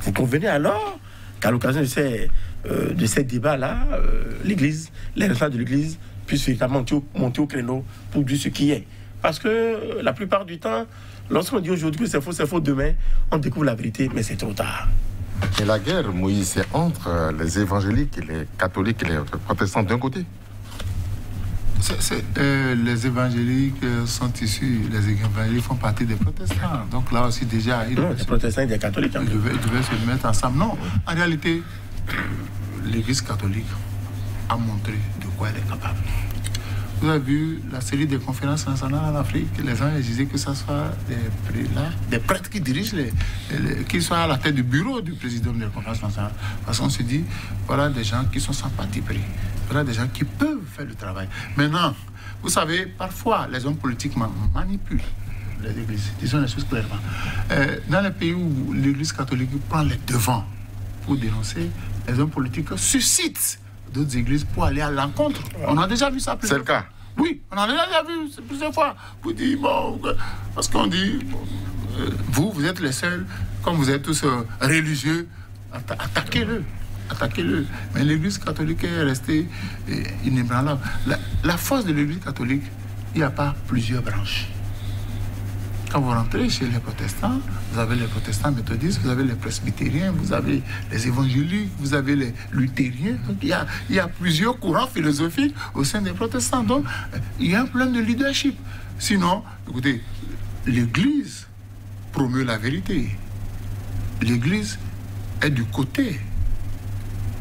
Vous convenez alors qu'à l'occasion de ces débats-là, l'Église, les responsables de l'Église puissent véritablement monter au créneau pour dire ce qui est. Parce que la plupart du temps, lorsqu'on dit aujourd'hui que c'est faux, demain, on découvre la vérité, mais c'est trop tard. Et la guerre, Moïse, c'est entre les évangéliques et les catholiques et les protestants d'un côté. Les évangéliques sont issus, les évangéliques font partie des protestants. Donc là aussi déjà... Non, les protestants et les catholiques. Ils devaient se mettre ensemble. Non, en réalité, l'Église catholique a montré de quoi elle est capable. Vous avez vu la série des conférences nationales en Afrique, les gens disaient que ce soit des prêtres qui dirigent, qui soient à la tête du bureau du président de la conférence nationale. Parce qu'on se dit, voilà des gens qui sont sans parti pris. Voilà des gens qui peuvent faire le travail. Maintenant, vous savez, parfois, les hommes politiques manipulent les églises. Disons les choses clairement. Dans les pays où l'église catholique prend les devants pour dénoncer, les hommes politiques suscitent d'autres églises pour aller à l'encontre. On a déjà vu ça plusieurs fois. C'est le cas? Oui, on en a déjà vu plusieurs fois. Vous dites, bon, parce qu'on dit, vous êtes les seuls, comme vous êtes tous religieux, attaquez-le. Attaquez-le. Mais l'église catholique est restée inébranlable. La force de l'église catholique, il n'y a pas plusieurs branches. Quand vous rentrez chez les protestants, vous avez les protestants méthodistes, vous avez les presbytériens, vous avez les évangéliques, vous avez les luthériens. Donc il y a plusieurs courants philosophiques au sein des protestants. Donc il y a un problème de leadership. Sinon, écoutez, l'Église promeut la vérité. L'Église est du côté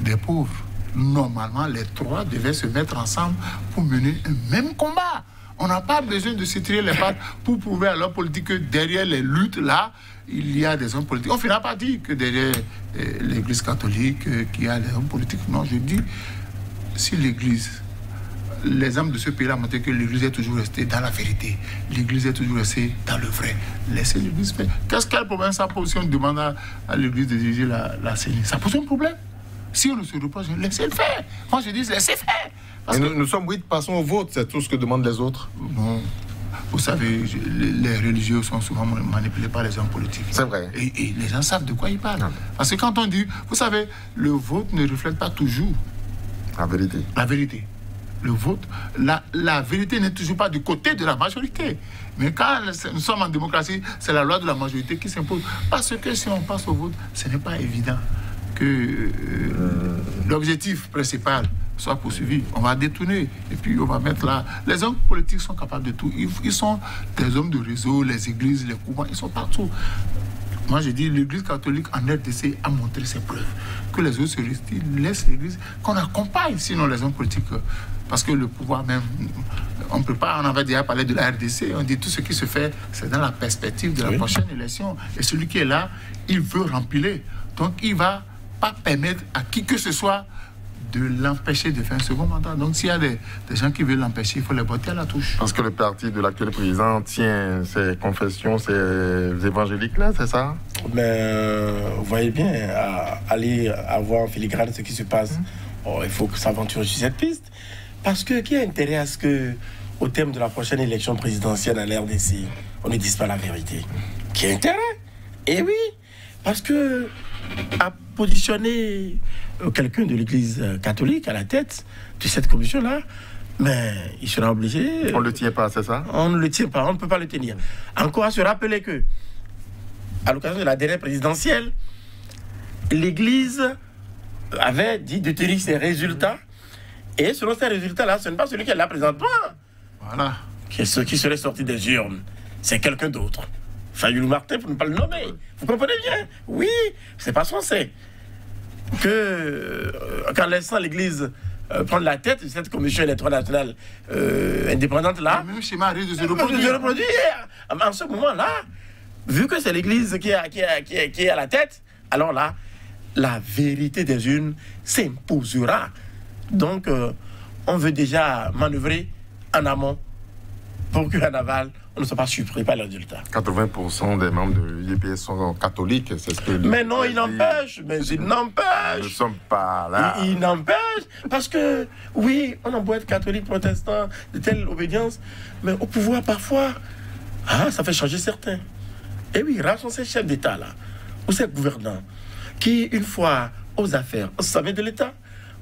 des pauvres. Normalement, les trois devaient se mettre ensemble pour mener un même combat. On n'a pas besoin de se tirer les pattes pour prouver à l'homme politique que derrière les luttes, là, il y a des hommes politiques. On ne finira pas dire que derrière l'Église catholique, qu'il y a des hommes politiques. Non, je dis, si l'Église, les hommes de ce pays-là montrent que l'Église est toujours restée dans la vérité, l'Église est toujours restée dans le vrai. Laissez l'Église faire. Qu'est-ce qu'il y a le problème ça pose si on demande à l'Église de diriger la CENI? Ça pose un problème. Si on ne se reproche, laissez le faire. Moi, je dis, laissez faire. Et nous sommes, oui, passons au vote, c'est tout ce que demandent les autres. Non. Vous savez, les religieux sont souvent manipulés par les hommes politiques. C'est vrai. Et les gens savent de quoi ils parlent. Non. Parce que quand on dit, vous savez, le vote ne reflète pas toujours la vérité. La vérité. Le vote, la vérité n'est toujours pas du côté de la majorité. Mais quand nous sommes en démocratie, c'est la loi de la majorité qui s'impose. Parce que si on passe au vote, ce n'est pas évident que l'objectif principal soit poursuivi. On va détourner et puis on va mettre là. Les hommes politiques sont capables de tout. Ils sont des hommes de réseau, les églises, les courants, ils sont partout. Moi, je dis l'Église catholique en RDC a montré ses preuves. Que les autres se laissent l'Église, qu'on accompagne, sinon les hommes politiques. Parce que le pouvoir même, on peut pas, on avait déjà parlé de la RDC, on dit tout ce qui se fait, c'est dans la perspective de la prochaine élection. Et celui qui est là, il veut remplir. Donc, il ne va pas permettre à qui que ce soit de l'empêcher de faire un second mandat. Donc, s'il y a des gens qui veulent l'empêcher, il faut les botter à la touche. Parce que le parti de l'actuel président tient ses confessions, ces évangéliques-là, c'est ça? Mais vous voyez bien, aller avoir en filigrane ce qui se passe, il faut s'aventurer sur cette piste. Parce que qui a intérêt à ce que, au terme de la prochaine élection présidentielle à l'RDC, on ne dise pas la vérité? Qui a intérêt? Eh oui, parce que à positionner quelqu'un de l'Église catholique à la tête de cette commission-là, mais il sera obligé... On ne le tient pas, c'est ça? On ne le tient pas, on ne peut pas le tenir. Encore à se rappeler que, à l'occasion de la dernière présidentielle, l'Église avait dit de tenir ses résultats, et selon ces résultats-là, ce n'est pas celui qui est là présentement. Voilà. Qui serait sorti des urnes, c'est quelqu'un d'autre. Fayulu Martin, pour ne pas le nommer. Vous comprenez bien? Oui, c'est pas censé. Qu'en laissant l'Église prendre la tête de cette commission électorale nationale indépendante-là, le même schéma risque de se reproduire. En ce moment-là, vu que c'est l'Église qui est à la tête, alors là, la vérité des urnes s'imposera. Donc, on veut déjà manœuvrer en amont pour qu'en aval, on ne soit pas surpris par les résultats. 80% des membres de l'UDPS sont catholiques, c'est ce que... Mais non, il n'empêche, Nous ne sommes pas là. Il n'empêche, parce que, oui, on a beau être catholique, protestant, de telle obédience, mais au pouvoir, parfois, ça fait changer certains. Et oui, rares sont ces chefs d'État, là, ou ces gouvernants, qui, une fois aux affaires, au sommet de l'État,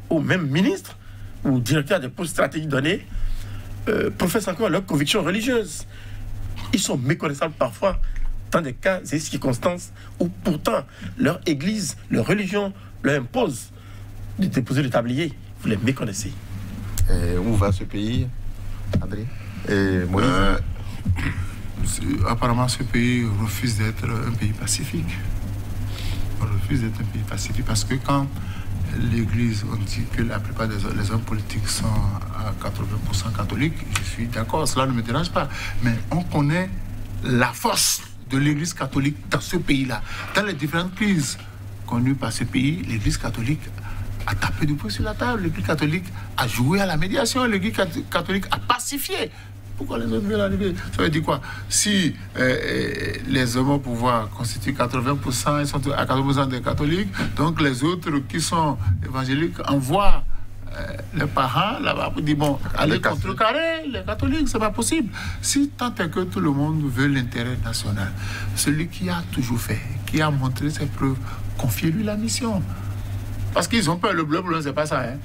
ou même ministre, ou directeur des postes stratégiques donnés, professent encore leurs convictions religieuses. Ils sont méconnaissables parfois dans des cas et circonstances où pourtant leur église, leur religion leur impose de déposer le tablier. Vous les méconnaissez. Et où va ce pays, André et Moïse? Apparemment, ce pays refuse d'être un pays pacifique. On refuse d'être un pays pacifique parce que quand l'Église, on dit que la plupart des hommes politiques sont à 80% catholiques, je suis d'accord, cela ne me dérange pas. Mais on connaît la force de l'Église catholique dans ce pays-là. Dans les différentes crises connues par ce pays, l'Église catholique a tapé du poing sur la table, l'Église catholique a joué à la médiation, l'Église catholique a pacifié. Pourquoi les autres veulent arriver? Ça veut dire quoi? Si les hommes au pouvoir constituent 80%, ils sont à 80% des catholiques, donc les autres qui sont évangéliques envoient les parents là-bas pour dire bon, allez contrecarrer les catholiques, c'est pas possible. Si tant est que tout le monde veut l'intérêt national, celui qui a toujours fait, qui a montré ses preuves, confiez-lui la mission. Parce qu'ils ont peur, le problème, c'est pas ça. Hein.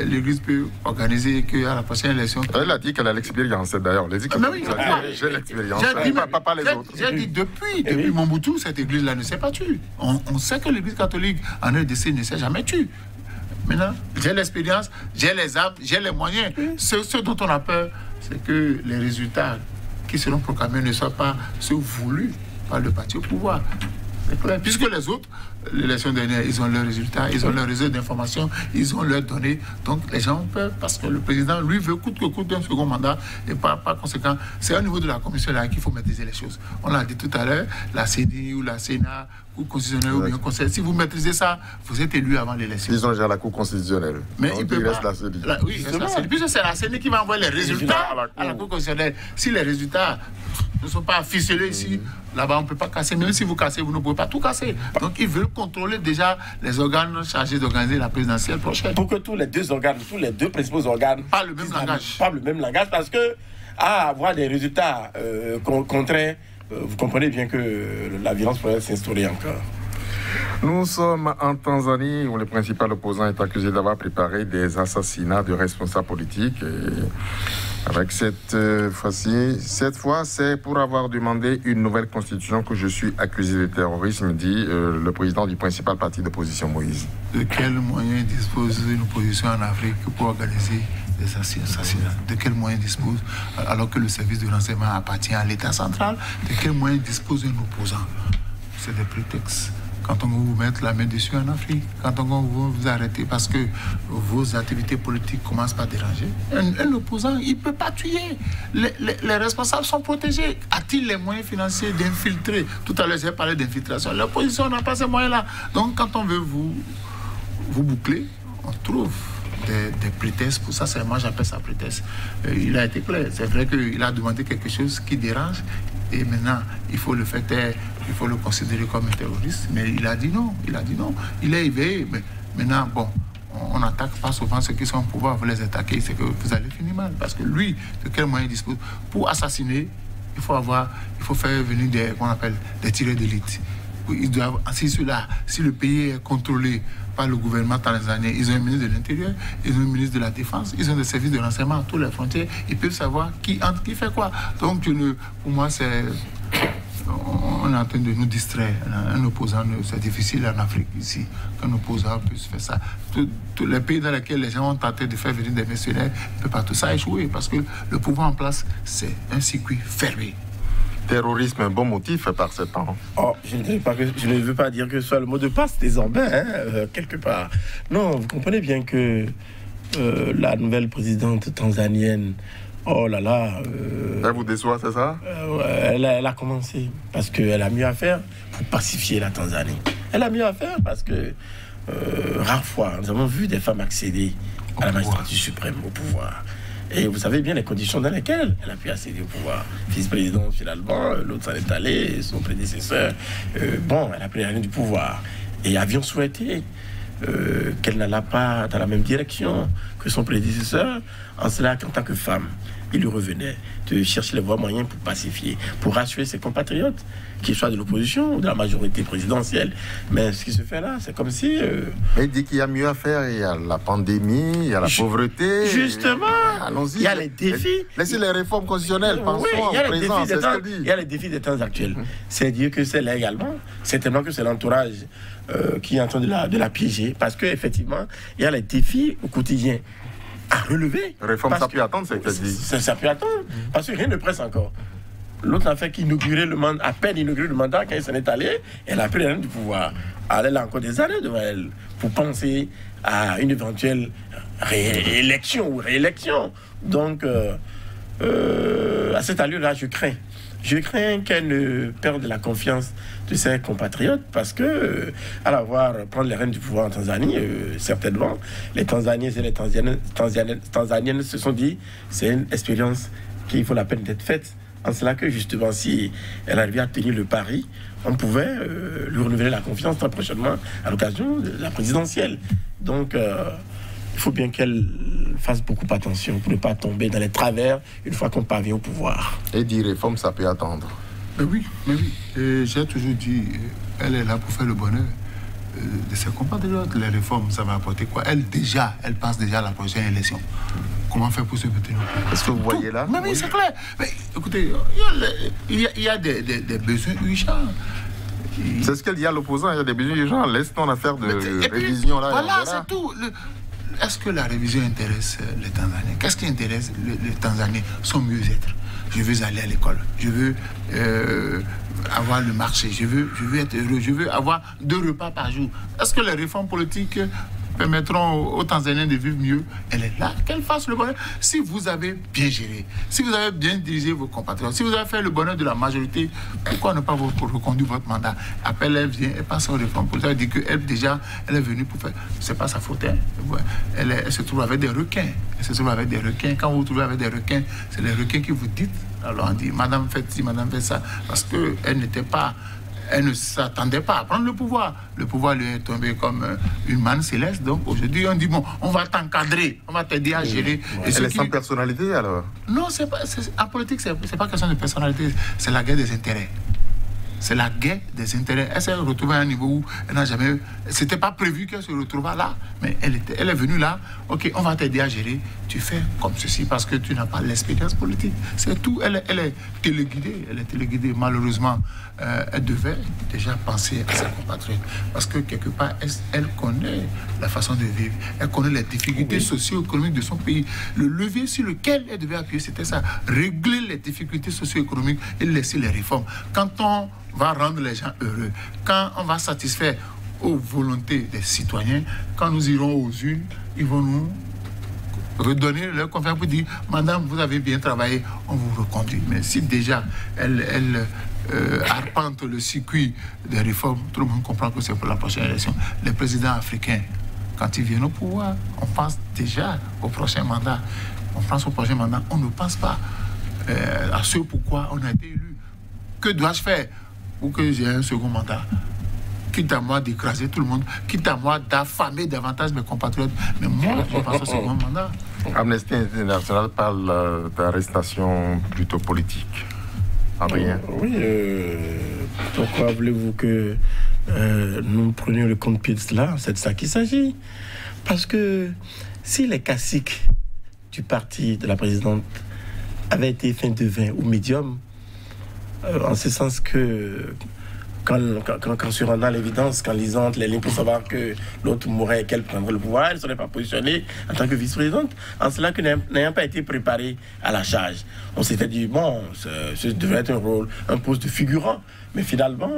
L'Église peut organiser qu'à la prochaine élection. Elle a dit qu'elle a l'expérience, d'ailleurs. Elle a dit que j'ai l'expérience. Pas les autres. J'ai dit depuis Mobutu, cette Église-là ne s'est pas tue. On sait que l'Église catholique en RDC ne s'est jamais tue. Maintenant, j'ai l'expérience, j'ai les armes, j'ai les moyens. Ce dont on a peur, c'est que les résultats qui seront proclamés ne soient pas ceux voulus par le parti au pouvoir. C'est clair. Puisque les autres, l'élection dernière, ils ont leurs résultats, ils ont leurs réseaux d'information, ils ont leurs données. Donc les gens ont peur parce que le président, lui, veut coûte que coûte un second mandat et par conséquent, c'est au niveau de la commission là qu'il faut maîtriser les choses. On l'a dit tout à l'heure, la CENI ou la Sénat ou constitutionnelle ou bien conseil, si vous maîtrisez ça, vous êtes élu avant l'élection. Ils ont déjà la Cour constitutionnelle. Mais il peut reste la CENI. Oui, il reste la CENI. Puisque c'est la CENI qui va envoyer les résultats à la Cour constitutionnelle. Si les résultats ne sont pas ficelés ici, là-bas on ne peut pas casser. Même si vous cassez, vous ne pouvez pas tout casser. Donc ils veulent contrôler déjà les organes chargés d'organiser la présidentielle prochaine. Pour que tous les deux principaux organes parlent le même langage. Parlent le même langage parce que à avoir des résultats contraires, vous comprenez bien que la violence pourrait s'instaurer encore. Nous sommes en Tanzanie où le principal opposant est accusé d'avoir préparé des assassinats de responsables politiques. Et avec cette fois, c'est pour avoir demandé une nouvelle constitution que je suis accusé de terrorisme, dit le président du principal parti d'opposition, Moïse. De quels moyens dispose une opposition en Afrique pour organiser des assassinats? De quels moyens dispose, alors que le service de renseignement appartient à l'État central? De quels moyens dispose un opposant c'est des prétextes. Quand on va vous mettre la main dessus en Afrique, quand on va vous arrêter parce que vos activités politiques commencent par déranger, un opposant, il ne peut pas tuer. Les responsables sont protégés. A-t-il les moyens financiers d'infiltrer? Tout à l'heure, j'ai parlé d'infiltration. L'opposition n'a pas ces moyens-là. Donc, quand on veut vous boucler, on trouve des prétextes. Pour ça, moi, j'appelle ça prétexte. Il a été clair. C'est vrai qu'il a demandé quelque chose qui dérange. Et maintenant, il faut le faire taire, il faut le considérer comme un terroriste. Mais il a dit non, il est éveillé. Mais maintenant, bon, on n'attaque pas souvent ceux qui sont au pouvoir, vous les attaquer, c'est que vous allez finir mal. Parce que lui, de quel moyen il dispose? Pour assassiner, il faut faire venir des tireurs d'élite. Ils doivent, si le pays est contrôlé par le gouvernement tanzanien, ils ont un ministre de l'Intérieur, ils ont un ministre de la Défense, ils ont des services de renseignement à toutes les frontières, ils peuvent savoir qui entre, qui fait quoi. Donc, pour moi, on est en train de nous distraire. Un opposant, c'est difficile en Afrique ici qu'un opposant puisse faire ça. Tous les pays dans lesquels les gens ont tenté de faire venir des mercenaires, ne peut pas tout ça échouer parce que le pouvoir en place, c'est un circuit fermé. Terrorisme, un bon motif par ce temps. Oh, je ne veux pas dire que ce soit le mot de passe désormais, quelque part. Non, vous comprenez bien que la nouvelle présidente tanzanienne, oh là là... Elle vous déçoit, c'est ça? Elle a commencé parce qu'elle a mieux à faire pour pacifier la Tanzanie. Elle a mieux à faire parce que, rare fois, nous avons vu des femmes accéder à la magistrature suprême, au pouvoir. Et vous savez bien les conditions dans lesquelles elle a pu accéder au pouvoir. Vice-présidente finalement, l'autre s'en est allé, son prédécesseur. Elle a pris la ligne du pouvoir. Et avions souhaité qu'elle n'allait pas dans la même direction que son prédécesseur, en cela qu'en tant que femme, il lui revenait de chercher les voies moyens pour pacifier, pour rassurer ses compatriotes, qu'ils soient de l'opposition ou de la majorité présidentielle. Mais ce qui se fait là, c'est comme si... Il dit qu'il y a mieux à faire. Il y a la pandémie, il y a la pauvreté. Justement, allons-y. Il y a les défis. Laissez les réformes constitutionnelles. Pensons il y a en présent, c'est ce qu'elle dit. Il y a les défis des temps actuels. C'est dire que c'est là également. C'est tellement que c'est l'entourage qui est en train de la piéger. Parce qu'effectivement, il y a les défis au quotidien à relever. Réforme, ça peut attendre, c'est qu'elle dit. Ça peut attendre, parce que rien ne presse encore. L'autre n'a fait qu'inaugurer le mandat, à peine inauguré le mandat, quand elle s'en est allée, elle a pris la ligne du pouvoir. Elle a encore des années devant elle pour penser à une éventuelle réélection ou réélection. Donc, à cette allure-là, je crains qu'elle ne perde la confiance de ses compatriotes parce que, à la voir prendre les rênes du pouvoir en Tanzanie, certainement, les Tanzaniens et les Tanzaniennes se sont dit c'est une expérience qu'il faut la peine d'être faite. En cela que, justement, si elle arrivait à tenir le pari, on pouvait lui renouveler la confiance très prochainement à l'occasion de la présidentielle. Donc, il faut bien qu'elle fasse beaucoup attention pour ne pas tomber dans les travers une fois qu'on parvient au pouvoir. Et dire réforme, ça peut attendre. Mais oui. J'ai toujours dit, elle est là pour faire le bonheur de ses compatriotes. Les réformes, ça va apporter quoi? Elle pense déjà à la prochaine élection. Comment faire pour se maintenir? Est-ce que vous voyez là? Mais oui, c'est clair. Mais écoutez, il y a des besoins urgents. C'est ce qu'elle dit à l'opposant, il y a des besoins urgents. Laisse-nous en affaire de révision là. Voilà, c'est tout. Est-ce que la révision intéresse les Tanzaniens? Qu'est-ce qui intéresse les Tanzaniens? Son mieux-être. Je veux aller à l'école. Je veux avoir le marché. Je veux être heureux. Je veux avoir 2 repas par jour. Est-ce que les réformes politiques permettront aux Tanzaniens de vivre mieux? Elle est là, qu'elle fasse le bonheur. Si vous avez bien géré, si vous avez bien dirigé vos compatriotes, si vous avez fait le bonheur de la majorité, pourquoi ne pas vous reconduire votre mandat? Après, elle vient, elle passe aux réformes politiques. Elle dit qu'elle, déjà, elle est venue pour faire... C'est pas sa faute, hein. Elle se trouve avec des requins. Quand vous vous trouvez avec des requins, c'est les requins qui vous dites. Alors on dit, madame fait ci, madame fait ça. Parce qu'elle ne s'attendait pas à prendre le pouvoir. Le pouvoir lui est tombé comme une manne céleste. Donc aujourd'hui, on dit, bon, on va t'encadrer, on va t'aider à gérer. Et elle est sans personnalité alors? Non, en politique, c'est pas question de personnalité, c'est la guerre des intérêts. C'est la guerre des intérêts. Elle s'est retrouvée à un niveau où elle n'a jamais... C'était pas prévu qu'elle se retrouvât là, mais elle est venue là. Ok, on va t'aider à gérer. Tu fais comme ceci parce que tu n'as pas l'expérience politique. C'est tout. Elle est téléguidée. Malheureusement, elle devait déjà penser à ses compatriotes. Parce que quelque part, elle connaît la façon de vivre. Elle connaît les difficultés socio-économiques de son pays. Le levier sur lequel elle devait appuyer, c'était ça. Régler les difficultés socio-économiques et laisser les réformes. Quand on va rendre les gens heureux, quand on va satisfaire aux volontés des citoyens, quand nous irons aux urnes, ils vont nous redonner leur confiance pour dire « Madame, vous avez bien travaillé, on vous reconduit ». Mais si déjà elle arpente le circuit des réformes, tout le monde comprend que c'est pour la prochaine élection. Les présidents africains, quand ils viennent au pouvoir, on pense déjà au prochain mandat. On pense au prochain mandat, on ne pense pas à ce pourquoi on a été élu. Que dois-je faire pour que j'ai un second mandat? Quitte à moi d'écraser tout le monde, quitte à moi d'affamer davantage mes compatriotes. Mais moi, je pense au second mandat. Amnesty International parle d'arrestation plutôt politique. Adrien. Oui, pourquoi voulez-vous que nous prenions le contre-pied de cela? C'est de ça qu'il s'agit. Parce que si les caciques du parti de la présidente avaient été fin de vin ou médium, en ce sens que quand se rendant à l'évidence, qu'en lisant les lignes pour savoir que l'autre mourrait et qu'elle prendrait le pouvoir, elle ne serait pas positionnée en tant que vice-présidente. En cela que n'ayant pas été préparée à la charge, on s'était dit, bon, ce devrait être un poste de figurant. Mais finalement,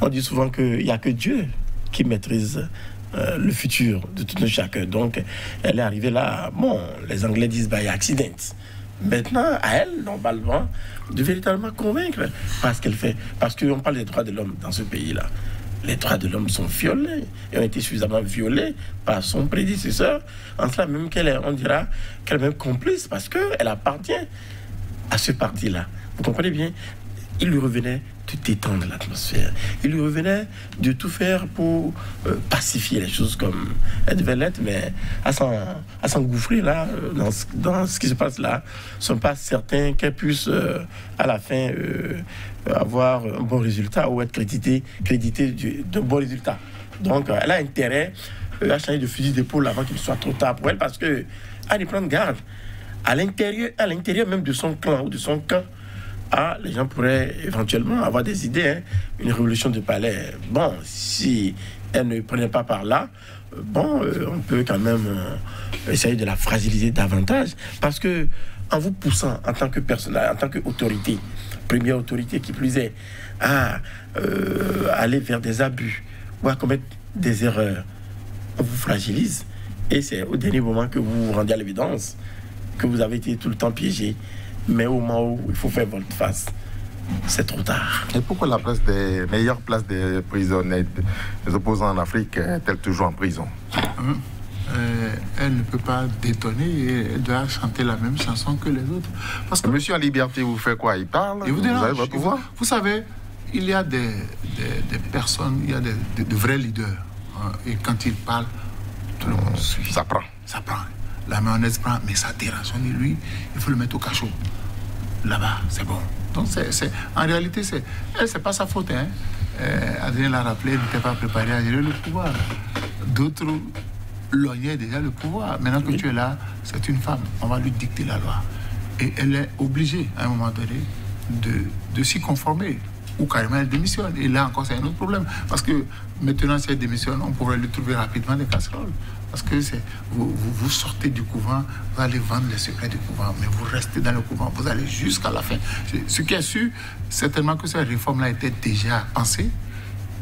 on dit souvent qu'il n'y a que Dieu qui maîtrise le futur de tout un chacun. Donc, elle est arrivée là, bon, les Anglais disent by accident. Maintenant, à elle, normalement, de véritablement convaincre parce qu'elle fait. Parce qu'on parle des droits de l'homme dans ce pays-là. Les droits de l'homme sont violés et ont été suffisamment violés par son prédécesseur. En cela même qu'elle est, on dira, qu'elle est même complice parce qu'elle appartient à ce parti-là. Vous comprenez bien? Il lui revenait de détendre l'atmosphère. Il lui revenait de tout faire pour pacifier les choses comme elles devaient l'être, mais à s'engouffrer là, dans ce qui se passe là, ne sont pas certains qu'elle puisse à la fin avoir un bon résultat ou être crédité d'un bon résultat. Donc elle a intérêt à changer de fusil d'épaule avant qu'il soit trop tard pour elle, parce que à y prendre garde. À l'intérieur même de son clan ou de son camp, les gens pourraient éventuellement avoir des idées, une révolution de palais. Bon, si elle ne prenait pas par là, on peut quand même essayer de la fragiliser davantage, parce que en vous poussant en tant que personnage, en tant qu'autorité, première autorité qui plus est, à aller vers des abus ou à commettre des erreurs, on vous fragilise, et c'est au dernier moment que vous vous rendez à l'évidence que vous avez été tout le temps piégé. Mais au moment où il faut faire volte-face, c'est trop tard. Et pourquoi la place des meilleures places des prisonniers, des opposants en Afrique, est-elle toujours en prison? Elle ne peut pas détonner et elle doit chanter la même chanson que les autres. Parce que Monsieur en liberté, vous faites quoi? Il parle? Vous avez votre pouvoir? Vous savez, il y a des personnes, il y a de vrais leaders. Et quand ils parlent, tout le monde suit. Ça prend. Ça prend. La mayonnaise prend, mais ça dérange. On dit, lui, il faut le mettre au cachot. Là-bas, c'est bon. Donc, en réalité, c'est pas sa faute. Adrien l'a rappelé, elle n'était pas préparée à gérer le pouvoir. D'autres lognaient déjà le pouvoir. Maintenant que tu es là, c'est une femme. On va lui dicter la loi. Et elle est obligée, à un moment donné, de s'y conformer. Ou carrément elle démissionne. Et là encore, c'est un autre problème. Parce que maintenant, si elle démissionne, on pourrait lui trouver rapidement des casseroles. Parce que vous sortez du couvent, vous allez vendre les secrets du couvent, mais vous restez dans le couvent, vous allez jusqu'à la fin. Ce qui est sûr, certainement que cette réforme-là était déjà pensée.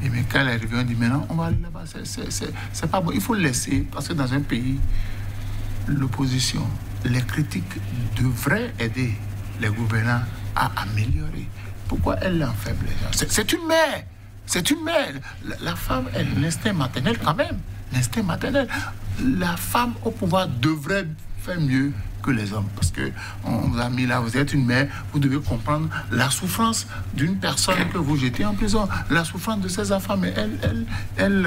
Et mais quand elle est arrivée, on dit maintenant, on va aller là-bas. C'est pas bon. Il faut le laisser, parce que dans un pays, l'opposition, les critiques devraient aider les gouvernants à améliorer. Pourquoi elle l'enfaible les gens? C'est une mère. C'est une mère. La femme a l'instinct maternel quand même. L'instinct maternel. La femme au pouvoir devrait faire mieux que les hommes. Parce qu'on vous a mis là, vous êtes une mère, vous devez comprendre la souffrance d'une personne que vous jetez en prison, la souffrance de ses enfants. Mais elle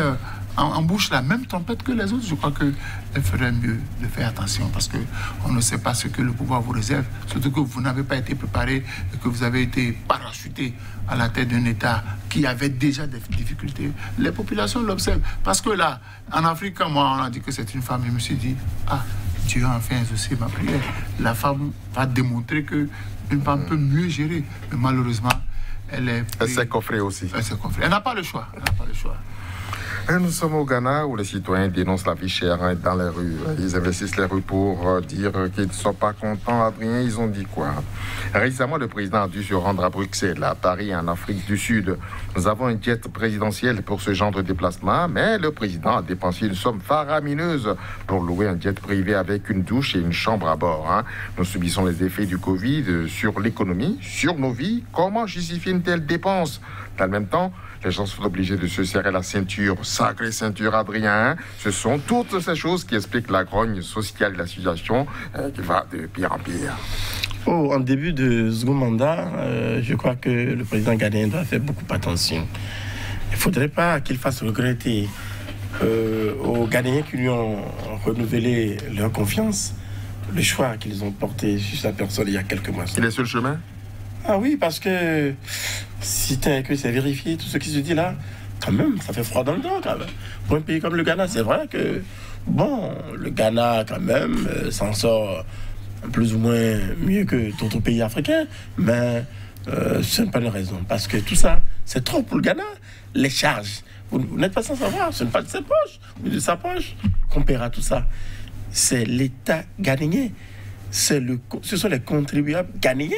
embouche la même tempête que les autres. Je crois qu'elle ferait mieux de faire attention, parce qu'on ne sait pas ce que le pouvoir vous réserve, surtout que vous n'avez pas été préparé et que vous avez été parachuté à la tête d'un État qui avait déjà des difficultés. Les populations l'observent. Parce que là, en Afrique, quand moi, on a dit que c'est une femme, je me suis dit, Dieu a enfin exaucé ma prière. La femme va démontrer qu'une femme peut mieux gérer. Mais malheureusement, elle s'est coffrée aussi. Elle s'est coffrée. Elle n'a pas le choix. Elle n'a pas le choix. Nous sommes au Ghana où les citoyens dénoncent la vie chère dans les rues. Ils investissent les rues pour dire qu'ils ne sont pas contents. Adrien, ils ont dit quoi? Récemment, le président a dû se rendre à Bruxelles, à Paris, en Afrique du Sud. Nous avons un jet présidentiel pour ce genre de déplacement, mais le président a dépensé une somme faramineuse pour louer un jet privé avec une douche et une chambre à bord. Nous subissons les effets du Covid sur l'économie, sur nos vies. Comment justifier une telle dépense? Dans le même temps, les gens sont obligés de se serrer la ceinture, sacrée ceinture, Adrien. Ce sont toutes ces choses qui expliquent la grogne sociale de la situation qui va de pire en pire. En début de second mandat, je crois que le président ghanéen doit faire beaucoup attention. Il ne faudrait pas qu'il fasse regretter aux Ghanéens qui lui ont renouvelé leur confiance le choix qu'ils ont porté sur sa personne il y a quelques mois. Il est sur le chemin? Ah oui, parce que si que c'est vérifié, tout ce qui se dit là, quand même, ça fait froid dans le dos quand même. Pour un pays comme le Ghana, c'est vrai que, bon, le Ghana quand même s'en sort plus ou moins mieux que d'autres pays africains, mais ce n'est pas une raison, parce que tout ça, c'est trop pour le Ghana. Les charges, vous n'êtes pas sans savoir, ce n'est pas de ses poches, ou de sa poche qu'on paiera tout ça. C'est l'État ghanéen, ce sont les contribuables ghanéens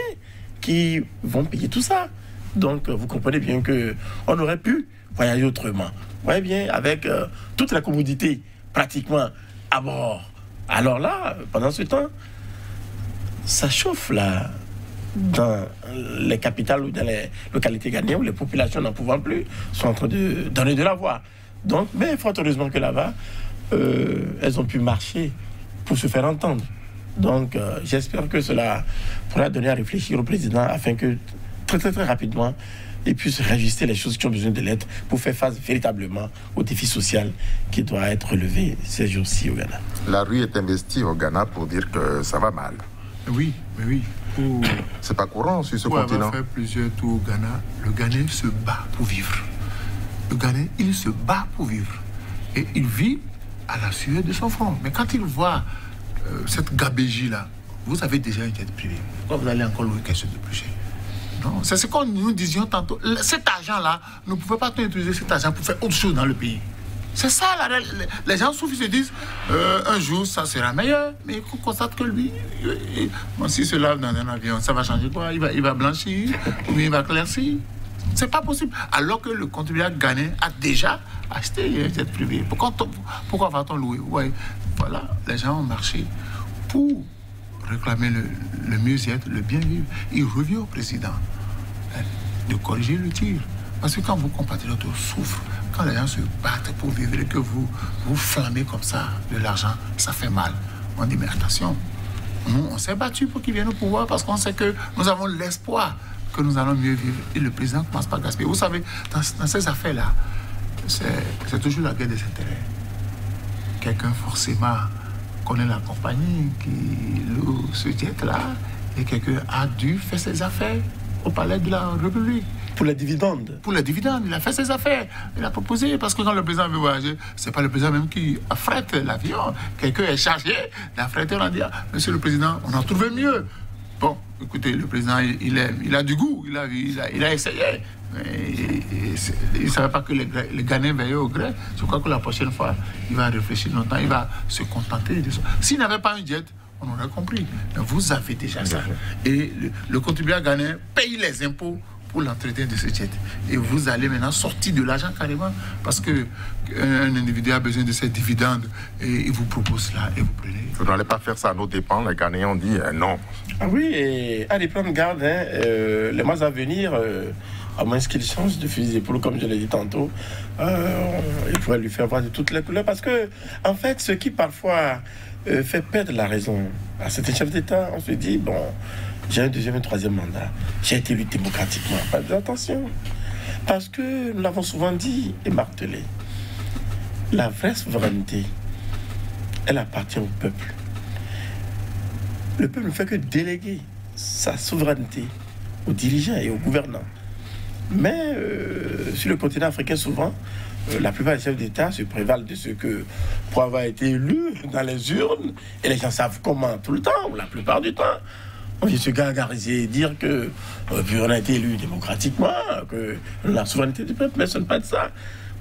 qui vont payer tout ça. Donc, vous comprenez bien qu'on aurait pu voyager autrement. Vous voyez bien, avec toute la commodité pratiquement à bord. Alors là, pendant ce temps, ça chauffe là, dans les capitales ou dans les localités ghanéennes où les populations n'en pouvant plus sont en train de donner de la voix. Donc, mais fort heureusement que là-bas, elles ont pu marcher pour se faire entendre. Donc, j'espère que cela pourra donner à réfléchir au président afin que très rapidement, il puisse réajuster les choses qui ont besoin de l'être pour faire face véritablement au défi social qui doit être relevé ces jours-ci au Ghana. La rue est investie au Ghana pour dire que ça va mal. Oui, mais oui. C'est pas courant sur ce continent. Pour avoir fait plusieurs tours au Ghana, le Ghanais se bat pour vivre. Le Ghanais, il se bat pour vivre. Et il vit à la sueur de son front. Mais quand il voit cette gabégie-là, vous avez déjà une jet privée. Pourquoi vous allez encore louer quelque chose de plus cher? Non, c'est ce que nous disions tantôt. Cet argent-là, nous ne pouvons pas utiliser cet argent pour faire autre chose dans le pays. C'est ça, les gens souffrent, ils se disent, un jour, ça sera meilleur. Mais on constate que lui, s'il se lave dans un avion, ça va changer quoi? Il va blanchir, ou bien il va éclaircir. C'est pas possible. Alors que le contribuable ghanéen a déjà acheté un jet privé. Pourquoi va-t-on louer? Ouais, voilà, les gens ont marché pour réclamer le mieux-être, le bien-vivre. Il revient au président de corriger le tir. Parce que quand vos compatriotes souffrent, quand les gens se battent pour vivre et que vous flammez comme ça de l'argent, ça fait mal. On dit, mais attention, nous, on s'est battu pour qu'il vienne au pouvoir parce qu'on sait que nous avons l'espoir que nous allons mieux vivre. Et le président ne commence pas à gaspiller. Vous savez, dans ces affaires-là, c'est toujours la guerre des intérêts. Quelqu'un, forcément, connaît la compagnie qui loue ce jet-là et quelqu'un a dû faire ses affaires au palais de la République. Pour les dividendes. Pour les dividendes, il a fait ses affaires. Il a proposé, parce que quand le président veut voyager, c'est pas le président même qui affrète l'avion. Quelqu'un est chargé d'affrêter. On a dit, monsieur le président, on a trouvé mieux. Bon, écoutez, le président, il a du goût, il a essayé. Il ne savait pas que les Ghanéens veillaient au gré. Je crois que la prochaine fois, il va réfléchir longtemps, il va se contenter de ça. S'il n'avait pas un jet, on aurait compris. Mais vous avez déjà ça. Et le contribuable ghanéen paye les impôts pour l'entretien de ce jet. Et vous allez maintenant sortir de l'argent carrément parce qu'un individu a besoin de ses dividendes et il vous propose cela et vous prenez. Vous n'allez pas faire ça à nos dépens. Les Ghanéens ont dit non. Ah oui, et allez prendre garde, les mois à venir, à moins qu'il change de fusil d'épaule, comme je l'ai dit tantôt, il pourrait lui faire voir de toutes les couleurs. Parce que, en fait, ce qui parfois fait perdre la raison à certains chefs d'État, on se dit, bon, j'ai un deuxième et un troisième mandat, j'ai été élu démocratiquement. Faites attention. Parce que nous l'avons souvent dit et martelé, la vraie souveraineté, elle appartient au peuple. Le peuple ne fait que déléguer sa souveraineté aux dirigeants et aux gouvernants. Mais sur le continent africain, souvent, la plupart des chefs d'État se prévalent de ce que, pour avoir été élus dans les urnes, et les gens savent comment tout le temps, ou la plupart du temps, on vient se gargariser et dire que on a été élu démocratiquement, que la souveraineté du peuple, mais ce n'est pas de ça.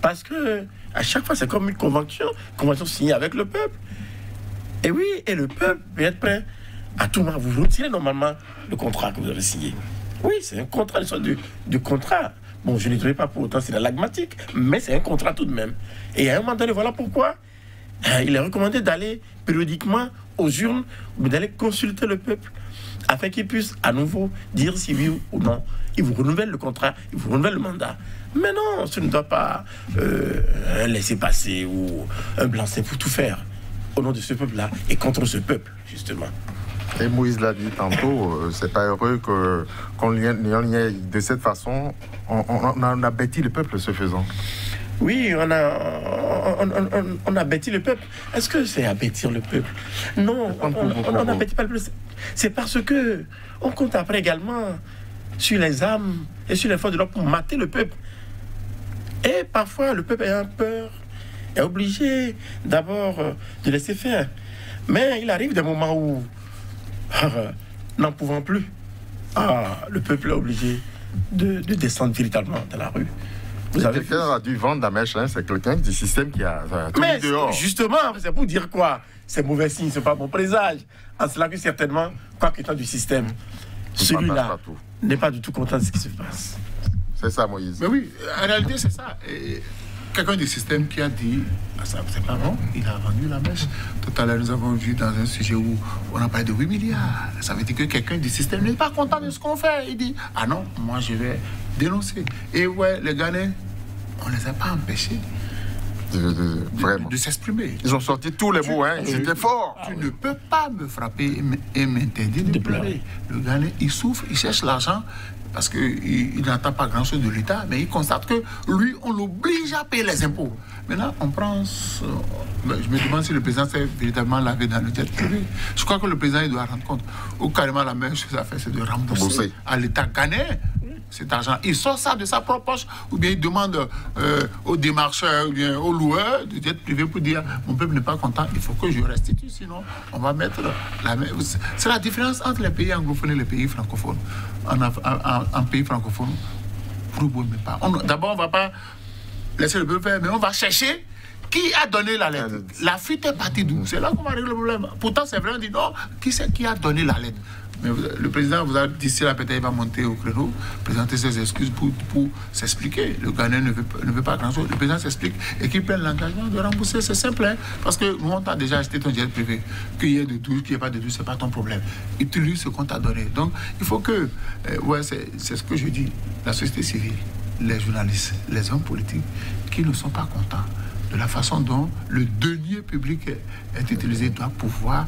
Parce que à chaque fois, c'est comme une convention signée avec le peuple. Et oui, et le peuple peut être prêt à tout moment. Vous retirez normalement le contrat que vous avez signé. Oui, c'est un contrat, l'histoire du contrat. Bon, je ne le trouvais pas pour autant, c'est la lagmatique, mais c'est un contrat tout de même. Et à un moment donné, voilà pourquoi il est recommandé d'aller périodiquement aux urnes ou d'aller consulter le peuple afin qu'il puisse à nouveau dire si oui ou non. Il vous renouvelle le contrat, il vous renouvelle le mandat. Mais non, ce ne doit pas laisser passer ou un blanc-seing pour tout faire au nom de ce peuple-là et contre ce peuple, justement. Et Moïse l'a dit tantôt, c'est pas heureux qu'on y ait de cette façon. On a bâti le peuple ce faisant. Oui, on a bâti le peuple. Est-ce que c'est à bâtir le peuple? Non, on n'a bâti pas le peuple. C'est parce que on compte après également sur les âmes et sur les forces de l'ordre pour mater le peuple. Et parfois, le peuple ayant peur est obligé d'abord de laisser faire. Mais il arrive des moments où, n'en pouvant plus, le peuple est obligé de descendre véritablement dans la rue. Vous avez quelqu'un a dû vendre la mèche, hein, c'est quelqu'un du système qui a tout mis dehors. Justement, c'est pour dire quoi? C'est mauvais signe, c'est pas bon présage. En cela que certainement, quoi qu'étant du système, celui-là n'est pas du tout content de ce qui se passe. C'est ça, Moïse. Mais oui, en réalité, c'est ça. Quelqu'un du système qui a dit, ça c'est pas bon, il a vendu la mèche. Tout à l'heure, nous avons vu dans un sujet où on a parlé de 8 milliards. Ça veut dire que quelqu'un du système n'est pas content de ce qu'on fait. Il dit, ah non, moi je vais dénoncer. Et ouais, les Ghanais, on ne les a pas empêchés de s'exprimer. Ils ont sorti tous les mots, hein, c'était fort. Tu ne peux pas me frapper et m'interdire de pleurer. Le Ghanais, il souffre, il cherche l'argent. Parce qu'il n'entend pas grand-chose de l'État, mais il constate que lui, on l'oblige à payer les impôts. Maintenant, on prend... je me demande si le président s'est véritablement lavé dans le jet privé. Je crois que le président, il doit rendre compte. Ou carrément, la meilleure chose à faire, c'est de rembourser à l'État ghanéen cet argent. Il sort ça de sa propre poche, ou bien il demande aux démarcheurs, ou bien aux loueurs du jet privé pour dire mon peuple n'est pas content, il faut que je restitue, sinon on va mettre la main. C'est la différence entre les pays anglophones et les pays francophones. En pays francophone, d'abord, on ne va pas laisser le peuple faire, mais on va chercher qui a donné la lettre. La fuite est partie d'où? C'est là qu'on va régler le problème. Pourtant, c'est vrai, on dit non, qui c'est qui a donné la lettre? Mais le président vous a dit, si la peut-être il va monter au créneau, présenter ses excuses pour s'expliquer. Le Ghanéen ne veut pas grand-chose. Le président s'explique et qu'il prenne l'engagement de rembourser. C'est simple, hein, parce que nous, on t'a déjà acheté ton jet privé. Qu'il y ait de tout, qu'il n'y ait pas de tout, ce n'est pas ton problème. Utilise ce qu'on t'a donné. Donc, il faut que, c'est ce que je dis, la société civile, les journalistes, les hommes politiques qui ne sont pas contents de la façon dont le denier public est utilisé, doit pouvoir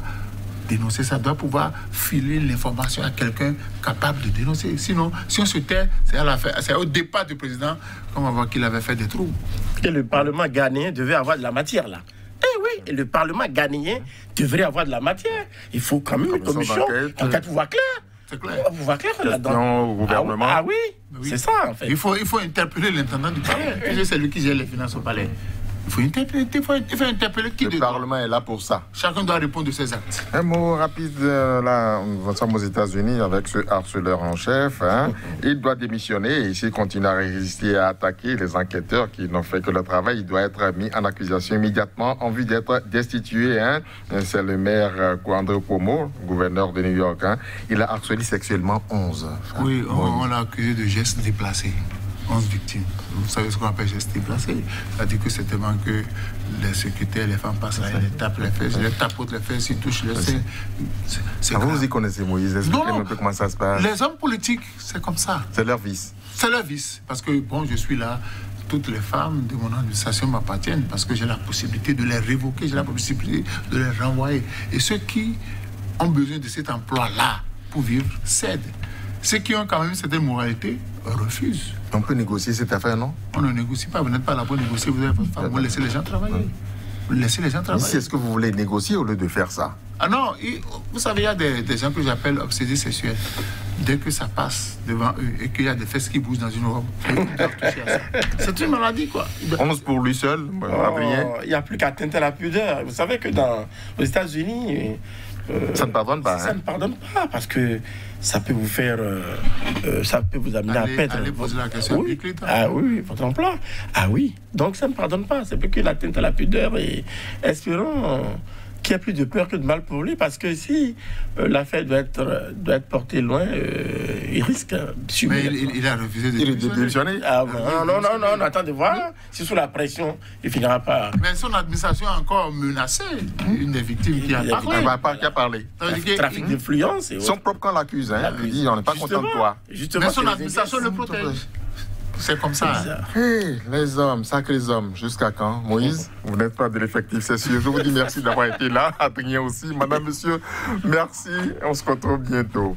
dénoncer ça, doit pouvoir filer l'information à quelqu'un capable de dénoncer. Sinon, si on se tait, c'est au départ du président qu'on va voir qu'il avait fait des trous. Et le Parlement ghanéen devait avoir de la matière là. Eh oui, et le Parlement ghanéen devrait avoir de la matière. Il faut quand même une commission, un pouvoir clair. C'est clair. Un pouvoir clair là-dedans. Au gouvernement. Ah oui, c'est ça en fait. Il faut interpeller l'intendant du palais. C'est lui qui gère les finances au palais. Il faut interpeller qui le Parlement est là pour ça. Chacun doit répondre de ses actes. Un mot rapide, là, nous sommes aux États-Unis avec ce harceleur en chef. Hein. Il doit démissionner et s'il continue à résister à attaquer les enquêteurs qui n'ont fait que le travail, il doit être mis en accusation immédiatement en vue d'être destitué. Hein. C'est le maire Andrew Cuomo, gouverneur de New York. Hein. Il a harcelé sexuellement 11. Oui, on l'a accusé de gestes déplacés. 11 victimes. Vous savez ce qu'on appelle geste déplacé? C'est-à-dire que c'est tellement que les secrétaires, les femmes passent là, ils les tapent les fesses, ils les tapotent les fesses, ils touchent les seins. C'est vous y connaissez, Moïse? Expliquez-nous un peu comment ça se passe. Les hommes politiques, c'est comme ça. C'est leur vice. C'est leur vice. Parce que, bon, je suis là, toutes les femmes de mon administration m'appartiennent parce que j'ai la possibilité de les révoquer, j'ai la possibilité de les renvoyer. Et ceux qui ont besoin de cet emploi-là pour vivre cèdent. Ceux qui ont quand même certaine moralité refusent. On peut négocier cette affaire, non? On ne négocie pas, vous n'êtes pas là pour négocier, vous avez votre femme, vous laissez les gens travailler. Vous laissez les gens travailler. C'est ce que vous voulez négocier au lieu de faire ça? Ah non, vous savez, il y a des gens que j'appelle obsédés sexuels. Dès que ça passe devant eux et qu'il y a des fesses qui bougent dans une robe, ils doivent toucher à ça. C'est une maladie, quoi. 11 pour lui seul, il n'y a plus qu'à teinter la pudeur. Vous savez que aux États-Unis... ça ne pardonne pas. Ça ne pardonne pas, parce que ça peut vous faire, ça peut vous amener à perdre. Allez poser la question oui. avec l'État. Ah oui, votre emploi. Ah oui, donc ça ne pardonne pas. C'est plus qu'une atteinte à la pudeur et espérons qu'il y a plus de peur que de mal pour lui, parce que si l'affaire doit être portée loin, il risque de subir. Mais il a refusé de démissionner. Ah non, attendez voir. Si sous la pression, il finira par... Mais son administration a encore menacé une des victimes qui a parlé. Qui a parlé. Trafic d'influence. Son propre camp l'accuse. Il dit on n'est pas content de toi. Justement, mais son administration le protège. C'est comme ça. Hey, les hommes, sacrés hommes, jusqu'à quand? Moïse, vous n'êtes pas de l'effectif, c'est sûr. Je vous dis merci d'avoir été là. Adrien aussi. Madame, monsieur, merci. On se retrouve bientôt.